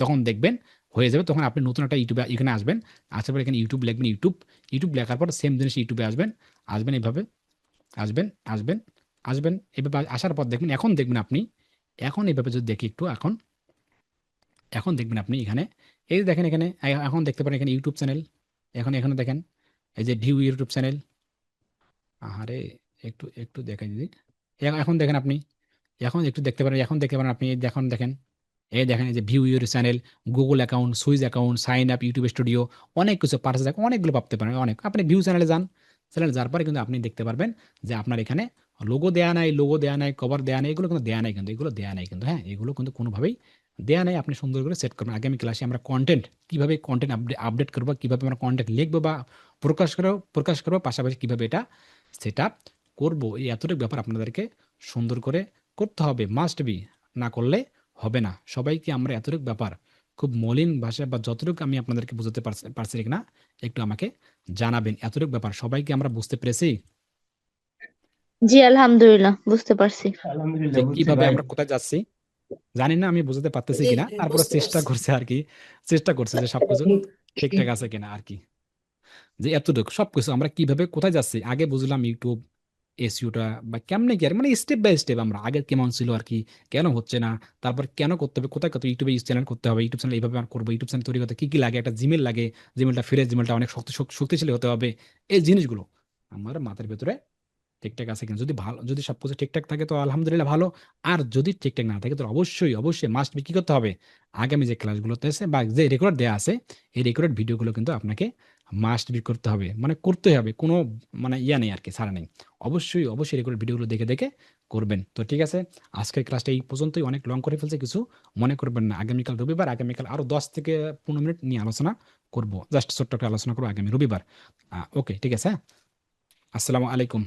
তখন দেখবেন হয়ে যাবে, তখন আপনি নতুন একটা ইউটিউবে এখানে আসবেন, আসার পর এখানে ইউটিউব লিখবেন, ইউটিউব লেখার পর সেম জিনিস ইউটিউবে আসবেন এইভাবে, আসবেন আসবেন আসবেন এভাবে আসার পর দেখবেন, এখন দেখবেন আপনি, এখন এইভাবে যদি দেখি একটু, এখন দেখবেন আপনি এখানে, এই যে দেখেন এখানে, এখন দেখতে পারেন এখানে ইউটিউব চ্যানেল, এখানে দেখেন এই যে ভিউ ইউটিউব চ্যানেল। আরে একটু একটু দেখাই দিদি, এখন দেখেন আপনি, এখন একটু দেখতে পারেন, এখন দেখতে পারেন আপনি, এই যে এখন দেখেন এই দেখেন এই যে view your channel, Google account, switch account, sign up, YouTube studio, অনেক কিছু পার্সেস, অনেকগুলো ভাবতে পারেন অনেক। আপনি ভিউ চ্যানেলে যান, চ্যানেলে যাওয়ার পরে কিন্তু আপনি দেখতে পারবেন যে আপনার এখানে লোগো দেয়া নাই, কভার দেয়া নাই, এগুলো কিন্তু দেয়া নাই, কিন্তু এগুলো দেয়া নাই কিন্তু, হ্যাঁ, এগুলো কিন্তু কোনোভাবেই দেয়া নাই। আপনি সুন্দর করে সেট করবেন। আগামী ক্লাসে আমরা কন্টেন্ট কিভাবে কন্টেন্ট আপডেট করবো, কিভাবে আমরা কন্টেন্ট লিখবো বা প্রকাশ করবো, পাশাপাশি কিভাবে এটা সেট আপ করবো, এই এতটুকু ব্যাপার আপনাদেরকে সুন্দর করে করতে হবে, মাস্ট বি। না করলে হবে না। সবাইকে আমরা এতটুকু ব্যাপার খুব মলিন ভাষায় বা যতটুকু আমি আপনাদেরকে বোঝাতে পারছি কিনা একটু আমাকে জানাবেন। এতটুকু ব্যাপার সবাইকে আমরা বুঝতে পেরেছি জি আলহামদুলিল্লাহ, বুঝতে পারছি। যে আলহামদুলিল্লাহ বুঝছি কিভাবে ভাই। আমরা কোথায় যাচ্ছি। জানি না আমি বোঝাতে পারতেছি কিনা, তারপরে চেষ্টা করছে আর কি, চেষ্টা করছে যে সবকিছু ঠিকঠাক আছে কিনা আর কি। যে এতটুকু সবকিছু আমরা কিভাবে কোথায় যাচ্ছি, আগে বুঝলাম ইউটিউব এসইওটা বা কেমনে কি আর মানে স্টেপ বাই স্টেপ আমরা আগে কেমন ছিল আর কি, কেন হচ্ছে না, তারপর কেন করতে হবে, কোথায় কত ইউটিউবে চ্যানেল করতে হবে, ইউটিউব চ্যানেল এইভাবে আমরা করবো, ইউটিউব চ্যানেল তৈরি করতে কি কি লাগে, একটা জিমেল লাগে, জিমেলটা ফ্রেশ, জিমেলটা অনেক শক্তিশালী হতে হবে। এই জিনিসগুলো আমার মাথার ভেতরে ঠিকঠাক আছে কিনা, যদি ভালো, যদি সবকিছু ঠিকঠাক থাকে তো আলহামদুলিল্লাহ ভালো। আর যদি ঠিকঠাক না থাকে তো অবশ্যই অবশ্যই মাস্ট বি কি করতে হবে, আগামী যে ক্লাসগুলোতে আছে বা যে রেকর্ড দেওয়া আছে এই রেকর্ডেড ভিডিওগুলো কিন্তু আপনাকে মাস্ট বি করতে হবে, মানে করতে হবে, কোনো মানে ইয়া নেই আর কি, ছাড়া নেই। অবশ্যই অবশ্যই রেকর্ড ভিডিওগুলো দেখে দেখে করবেন। তো ঠিক আছে, আজকের ক্লাসটা এই পর্যন্তই, অনেক লং করে ফেলছে, কিছু মনে করবেন না। আগামীকাল রবিবার, আগামীকাল আরো 10 থেকে 15 মিনিট নিয়ে আলোচনা করব, জাস্ট ছোট্ট একটা আলোচনা করবো আগামী রবিবার। ওকে ঠিক আছে, হ্যাঁ? আসসালামু আলাইকুম।